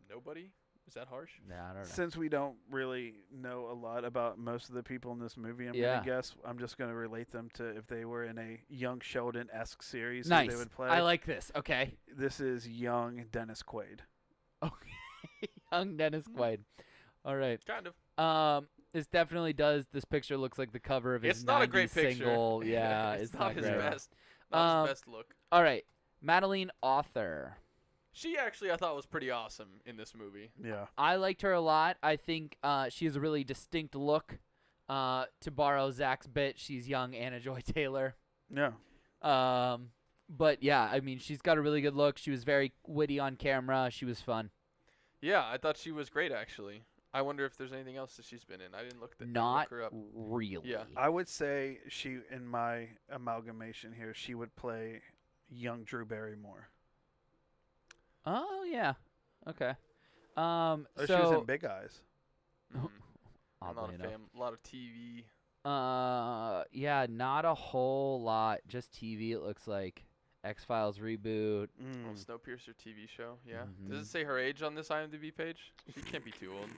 nobody. Is that harsh? Yeah, I don't know. Since we don't really know a lot about most of the people in this movie, I'm Yeah. gonna guess I'm just gonna relate them to if they were in a Young Sheldon-esque series, who Nice. they would play. I like this. Okay. This is young Dennis Quaid. Okay. Young Dennis Quaid. All right. Kind of. This definitely does. This picture looks like the cover of his It's not a great 90s picture. single. Yeah, it's not his great. best. Not his best look. All right. Madeline Author. She actually, I thought, was pretty awesome in this movie. Yeah. I liked her a lot. I think she has a really distinct look. To borrow Zach's bit, she's young Anna Joy Taylor. Yeah. But yeah, I mean, she's got a really good look. She was very witty on camera. She was fun. Yeah, I thought she was great, actually. I wonder if there's anything else that she's been in. I didn't look Not her up. really. Yeah. I would say she, in my amalgamation here, she would play young Drew Barrymore. Oh yeah. Okay. Oh, So she was in Big Eyes. Mhm. I'm not oddly a enough. fan. A lot of TV. Yeah, not a whole lot. Just TV. It looks like X-Files reboot. Oh, Mm. Snowpiercer TV show. Yeah. Mhm. Does it say her age on this IMDb page? She can't be too old.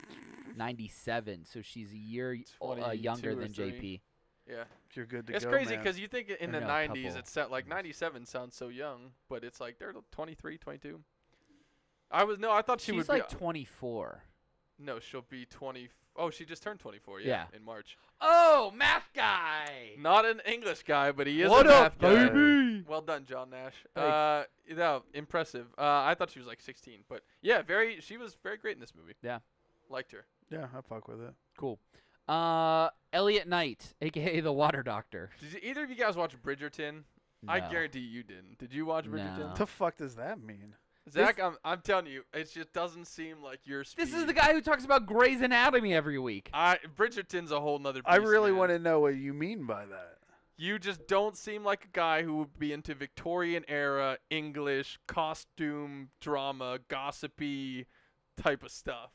97. So she's a year 22 younger or than 3. JP. Yeah. You're good to It's go, crazy man. because you think in Or the no, 90s couple. it's like 97 sounds so young, but it's like they're 23, 22. I thought she She's would like be 24. No, she'll be 20. Oh, she just turned 24. Yeah. In March. Oh, math guy. Not an English guy, but he is What a up, math guy. baby? Well done, John Nash. Thanks. No, impressive. I thought she was like 16, but yeah, she was very great in this movie. Yeah. Liked her. Yeah, I fuck with it. Cool. Elliot Knight, aka the Water Doctor. Did either of you guys watch Bridgerton? I No. guarantee you didn't. Did you watch Bridgerton? No. What the fuck does that mean? Zach, I'm telling you, it just doesn't seem like your speed. This is the guy who talks about Grey's Anatomy every week. Bridgerton's a whole nother beast, I really man. want to know what you mean by that. You just don't seem like a guy who would be into Victorian era English costume drama, gossipy type of stuff.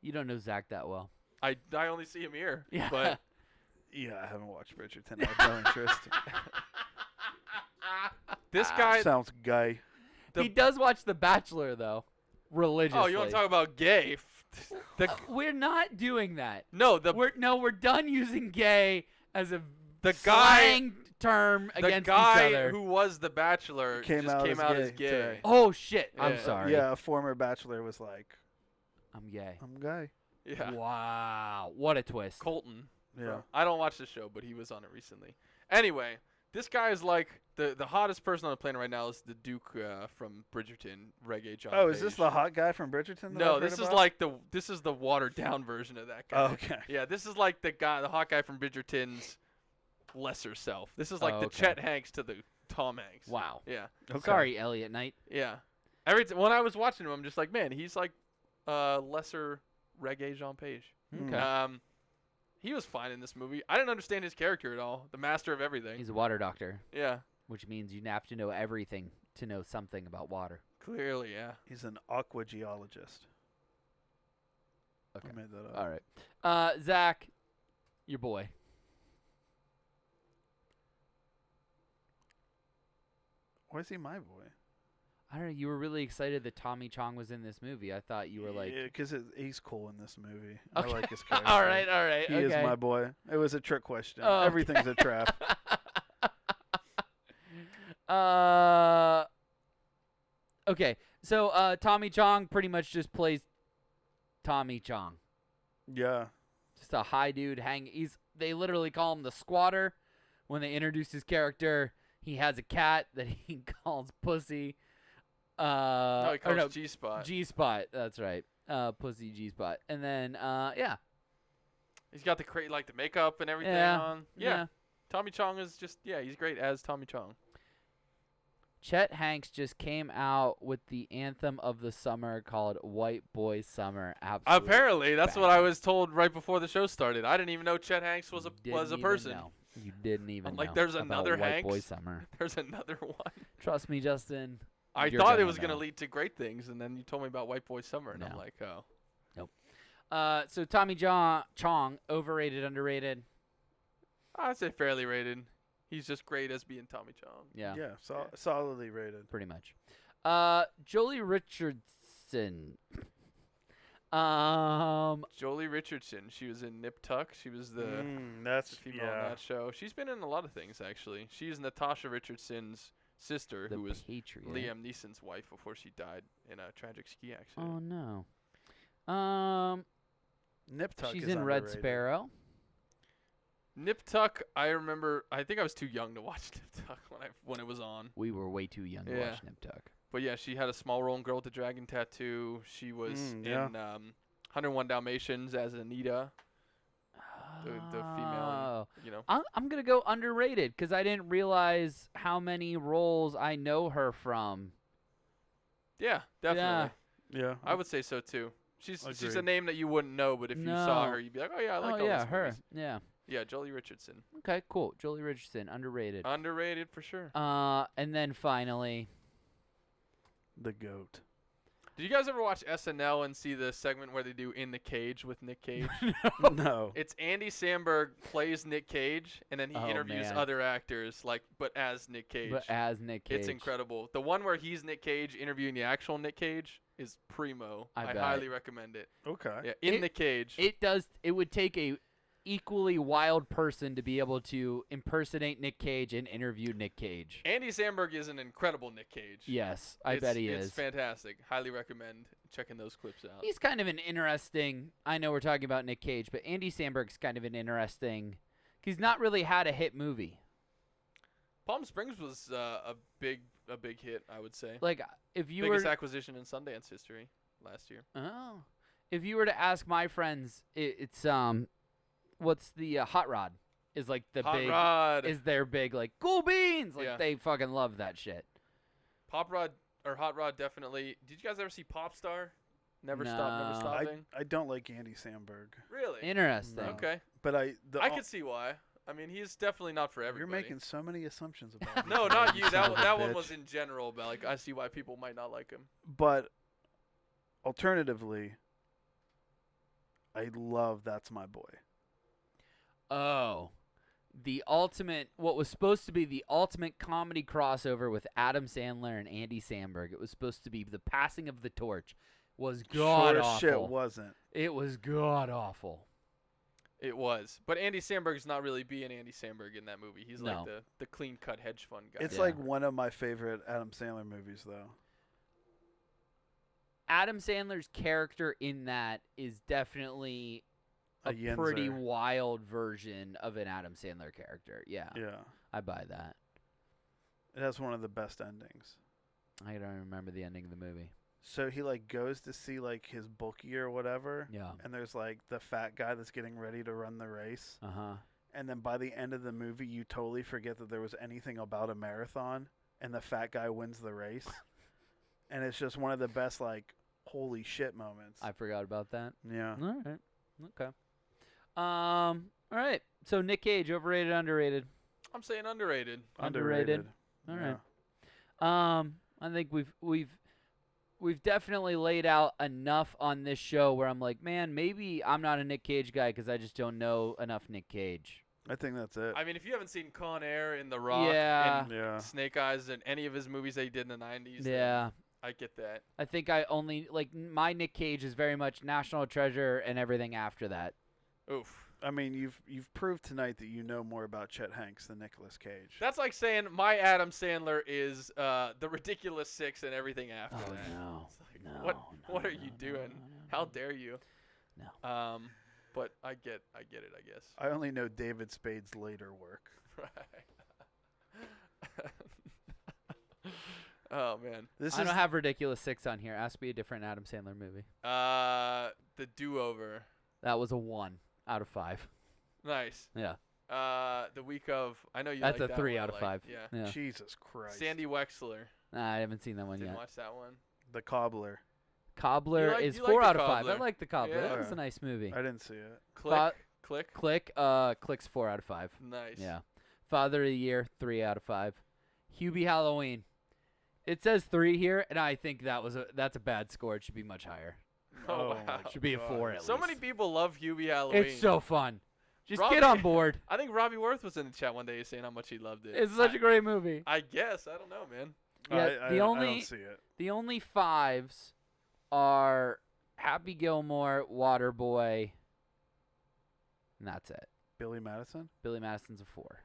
You don't know Zach that well. I only see him here. Yeah. But Yeah, I haven't watched Bridgerton. I have no interest. this guy. Sounds gay. He does watch The Bachelor though, religiously. Oh, you want to talk about gay? We're not doing that. No, We're done using gay as a the guy. slang term The against guy each other. who was the Bachelor Came just out came as out gay as gay. today. Oh shit! I'm Yeah. sorry. Yeah, a former bachelor was like, I'm gay. I'm gay. Yeah. Wow, what a twist. Colton. Yeah. I don't watch the show, but he was on it recently. Anyway, this guy is like the hottest person on the planet right now is the Duke from Bridgerton, Reggae John. Oh, is this Page. the hot guy from Bridgerton? That No, I've heard this is about? like this is the watered down version of that guy. Oh, okay. Yeah, this is like the hot guy from Bridgerton's lesser self. This is like Oh, the okay. Chet Hanks to the Tom Hanks. Wow. Yeah, Okay. Sorry, Elliot Knight. yeah. When I was watching him, I'm just like, man, he's like lesser Reggae Jean Page. Okay. He was fine in this movie. I didn't understand his character at all. The master of everything. He's a water doctor, Yeah, which means you have to know everything to know something about water. clearly, yeah. He's an aqua geologist. Okay. I made that up. All right. Zach, your boy. Why is he my boy? I don't know. You were really excited that Tommy Chong was in this movie. I thought you were like, because he's cool in this movie. Okay. I like his character. all right. He Okay. is my boy. It was a trick question. Oh, okay. Everything's a trap. Okay. So Tommy Chong pretty much just plays Tommy Chong. Yeah. Just a high dude. They literally call him the squatter. When they introduce his character, he has a cat that he calls Pussy. No, he calls no, G-Spot. G-Spot. That's right. Pussy G-Spot. And then yeah. He's got the the makeup and everything Yeah. on. Yeah. Tommy Chong is just he's great as Tommy Chong. Chet Hanks just came out with the anthem of the summer called White Boy Summer. Absolutely. Apparently, that's what bang. I was told right before the show started. I didn't even know Chet Hanks was a Didn't even person. know. You didn't even I'm like, know there's about another White Boy Hanks? Summer. There's another one. Trust me, Justin. I you're thought it gonna was going to know. lead to great things, and then you told me about White Boy Summer, and I'm No. like, oh. So Tommy Chong, overrated, underrated? I'd say fairly rated. He's just great as being Tommy Chong. Yeah, Yeah, solidly rated. pretty much. Jolie Richardson. Jolie Richardson. She was in Nip Tuck. She was the That's female on that show. She's been in a lot of things, actually. She's Natasha Richardson's sister, The who was Patriot. Liam Neeson's wife before she died in a tragic ski accident. Oh no. Nip Tuck She's is in Red underrated. Sparrow. Nip Tuck, I remember. I think I was too young to watch Nip Tuck when it was on. We were way too young to Yeah. watch Nip Tuck. But yeah, she had a small role in Girl with the Dragon Tattoo. She was yeah. in 101 Dalmatians as Anita, the female. You know. I'm gonna go underrated because I didn't realize how many roles I know her from. Yeah, definitely. Yeah. I would say so too. She's a Agreed. name that you wouldn't know, but if you saw No. her, you'd be like, oh yeah, I like Oh all yeah, these her. movies. Yeah. Yeah, Jolie Richardson. Okay, cool. Jolie Richardson, underrated. Underrated for sure. And then finally, The GOAT. Did you guys ever watch SNL and see the segment where they do In the Cage with Nick Cage? No. It's Andy Samberg plays Nick Cage, and then he Oh, interviews man. other actors, but as Nick Cage. but as Nick Cage, It's incredible. The one where he's Nick Cage interviewing the actual Nick Cage is primo. I I bet. highly recommend it. Okay. Yeah, In It- the Cage. It would take a equally wild person to be able to impersonate Nick Cage and interview Nick Cage. Andy Samberg is an incredible Nick Cage. Yes, I bet he It's is. fantastic. Highly recommend checking those clips out. He's kind of an interesting. I know we're talking about Nick Cage, but Andy Samberg's kind of an interesting. He's not really had a hit movie. Palm Springs was a big hit, I would say. Like if you Biggest were, acquisition in Sundance history last year. if you were to ask my friends, it's what's the Hot Rod is like the Hot big Rod. is their big like cool beans like Yeah. they fucking love that shit. Pop Rod or Hot Rod definitely. Did you guys ever see Pop Star? Never Stop, Never No. Stopping. I don't like Andy Samberg, Really? Interesting. No. Okay. but I could see why. I mean, he's definitely not for You're everybody. making so many assumptions about. No, me, not you. son of a That one bitch. was in general, but like I see why people might not like him. But alternatively, I love That's My Boy. Oh, the ultimate, what was supposed to be the ultimate comedy crossover with Adam Sandler and Andy Samberg. It was supposed to be the passing of the torch. Was god Sure as awful. shit wasn't. It was god awful. It was, but Andy Samberg's not really being Andy Samberg in that movie. He's No. like the clean cut hedge fund guy. It's Yeah. like one of my favorite Adam Sandler movies, though. Adam Sandler's character in that is definitely A a pretty Yinzer. wild version of an Adam Sandler character. Yeah, Yeah, I buy that. it has one of the best endings. I don't remember the ending of the movie. So he like goes to see like his bookie or whatever, Yeah. and there's like the fat guy that's getting ready to run the race, Uh-huh. and then by the end of the movie, you totally forget that there was anything about a marathon, and the fat guy wins the race, and it's just one of the best like holy shit moments. I forgot about that. Yeah, All right. Okay. All right. So Nick Cage, overrated, underrated. I'm saying underrated. Underrated. All Yeah. right. I think we've definitely laid out enough on this show where I'm like, man, maybe I'm not a Nick Cage guy because I just don't know enough Nick Cage. I think that's it. I mean, if you haven't seen Con Air and The Rock Yeah. and Yeah. Snake Eyes and any of his movies that he did in the 90s, then Yeah. I get that. I think I only like my Nick Cage is very much National Treasure and everything after that. Oof. I mean, you've proved tonight that you know more about Chet Hanks than Nicolas Cage. That's like saying my Adam Sandler is The Ridiculous Six and everything after Oh that. no. It's like, No. what are no, you no, doing? no, no, How no. dare you? No. But I get it, I guess. I only know David Spade's later work. Right. Oh man. This I is don't have Ridiculous Six on here. Ask me a different Adam Sandler movie. The Do-Over. That was a 1 out of 5. Nice. Yeah. The week of. I know you. That's like a that 3 one, out of like, 5. Yeah. Yeah. Jesus Christ. Sandy Wexler. Nah, I haven't seen that one Didn't yet. watch that one. The Cobbler. Cobbler You like- is you like 4 The out of 5. I Cobbler. like the Cobbler. Yeah. That was a nice movie. I didn't see it. Click. Click. Click's 4 out of 5. Nice. Yeah. Father of the Year, 3 out of 5. Hubie Halloween. It says 3 here, and I think that's a bad score. It should be much higher. Oh, my wow. It should be a 4 at So least. many people love Hubie Halloween. It's so fun. Just Robbie- get on board. I think Robbie Worth was in the chat one day saying how much he loved it. It's such a great movie. I guess. I don't know, man. Yeah, I the only don't see it. the only 5s are Happy Gilmore, Waterboy, and that's it. Billy Madison? Billy Madison's a 4.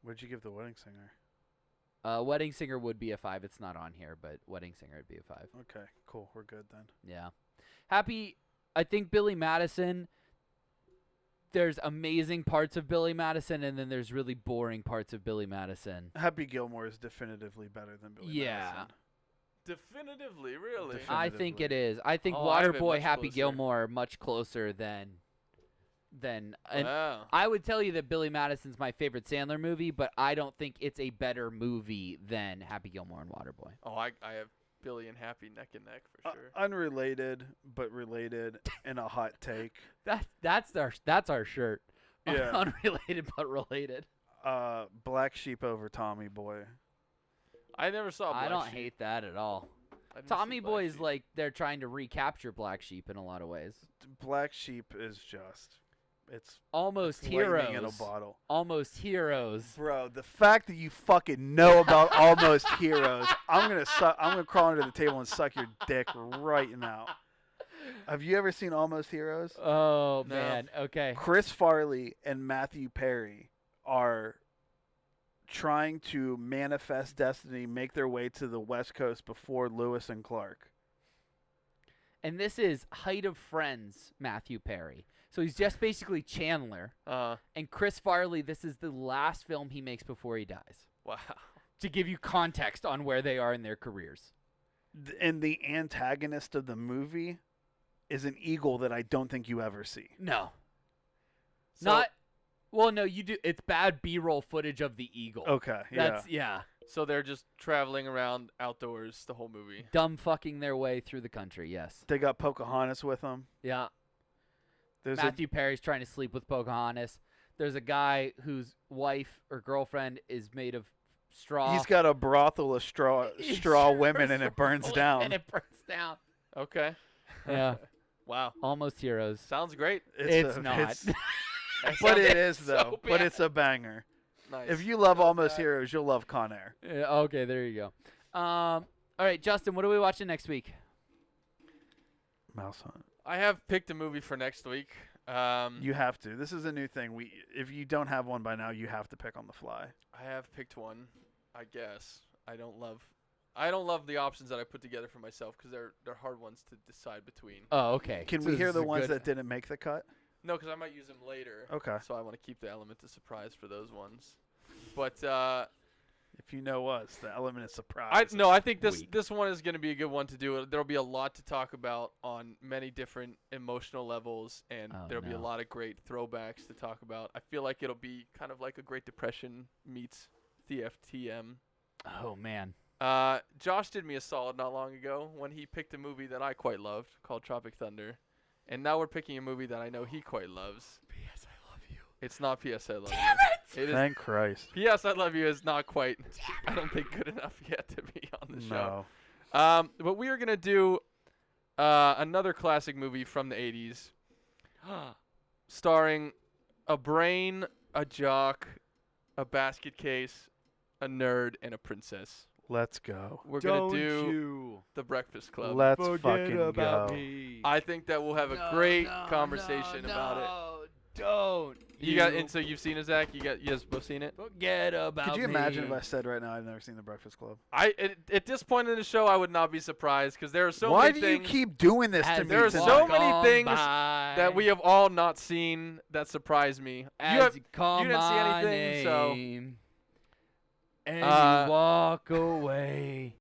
What'd you give The Wedding Singer? Wedding Singer would be a 5. It's not on here, but Wedding Singer would be a 5. Okay, cool. We're good then. Yeah. I think Billy Madison, there's amazing parts of Billy Madison, and then there's really boring parts of Billy Madison. Happy Gilmore is definitively better than Billy Yeah. Madison. Definitively, really. I think it is. I think Oh, I have it Waterboy, much Happy closer. Gilmore are much closer than and Wow. I would tell you that Billy Madison's my favorite Sandler movie, but I don't think it's a better movie than Happy Gilmore and Waterboy. Oh, I have Billy and Happy neck and neck for sure. Unrelated, but related, and a hot take. That's our shirt. Yeah. Unrelated but related. Black Sheep over Tommy Boy. I never saw Black I don't Sheep. hate that at all. I didn't Tommy see Black Boy is Sheep. like they're trying to recapture Black Sheep in a lot of ways. Black Sheep is just, it's Almost lightning Heroes. in a bottle. Almost Heroes. Bro, the fact that you fucking know about Almost Heroes, I'm gonna crawl under the table and suck your dick right now. Have you ever seen Almost Heroes? Oh No. man. Okay. Chris Farley and Matthew Perry are trying to manifest destiny, make their way to the West Coast before Lewis and Clark. And this is height of Friends, Matthew Perry. So he's just basically Chandler. And Chris Farley, this is the last film he makes before he dies. Wow. To give you context on where they are in their careers. And the antagonist of the movie is an eagle that I don't think you ever see. No. So, Well, no, you do. It's bad B-roll footage of the eagle. Okay, yeah. Yeah. So they're just traveling around outdoors the whole movie. Dumb fucking their way through the country, yes. They got Pocahontas with them. Yeah. There's Matthew Perry's trying to sleep with Pocahontas. There's a guy whose wife or girlfriend is made of straw. he's got a brothel of straw women and it burns down. And it burns down. Okay. Yeah. Wow. Almost Heroes. Sounds great. It's not. But it It's is though. so But bad. it's a banger. Nice. If you love So Almost bad. Heroes, you'll love Con Air. Yeah, okay, there you go. All right, Justin, what are we watching next week? Mouse Hunt. I have picked a movie for next week. You have to. This is a new thing. If you don't have one by now, you have to pick on the fly. I have picked one. I guess I don't love the options that I put together for myself because they're hard ones to decide between. Oh, okay. Can So we this hear is the a ones good- that didn't make the cut? No, because I might use them later. Okay. So I want to keep the element of surprise for those ones. But If you know us, the element of surprise. I think Weak. this one is going to be a good one to do. There'll be a lot to talk about on many different emotional levels, and Oh, there'll be a no. lot of great throwbacks to talk about. I feel like it'll be kind of like a Great Depression meets TFTM. Oh, man. Josh did me a solid not long ago when he picked a movie that I quite loved called Tropic Thunder, and now we're picking a movie that I know he quite loves. P.S. I love you. It's not P.S. I Love Damn You. It is Thank Christ. P.S. I Love You is not quite, I don't think, good enough yet to be on the show. No. But we are going to do another classic movie from the 80s starring a brain, a jock, a basket case, a nerd, and a princess. Let's go. We're going to do The Breakfast Club. Let's fucking go. me. I think that we'll have a great conversation about it. Don't. And so you've seen it, Zach? You guys both seen it? Forget about Could you imagine if me. I said right now I've never seen The Breakfast Club? At this point in the show, I would not be surprised because there are so Why many do you things keep doing this to As me? there are tonight? so many come things by, that we have all not seen that surprise me. as you call you didn't see my anything, so- name, and Uh, you walk away.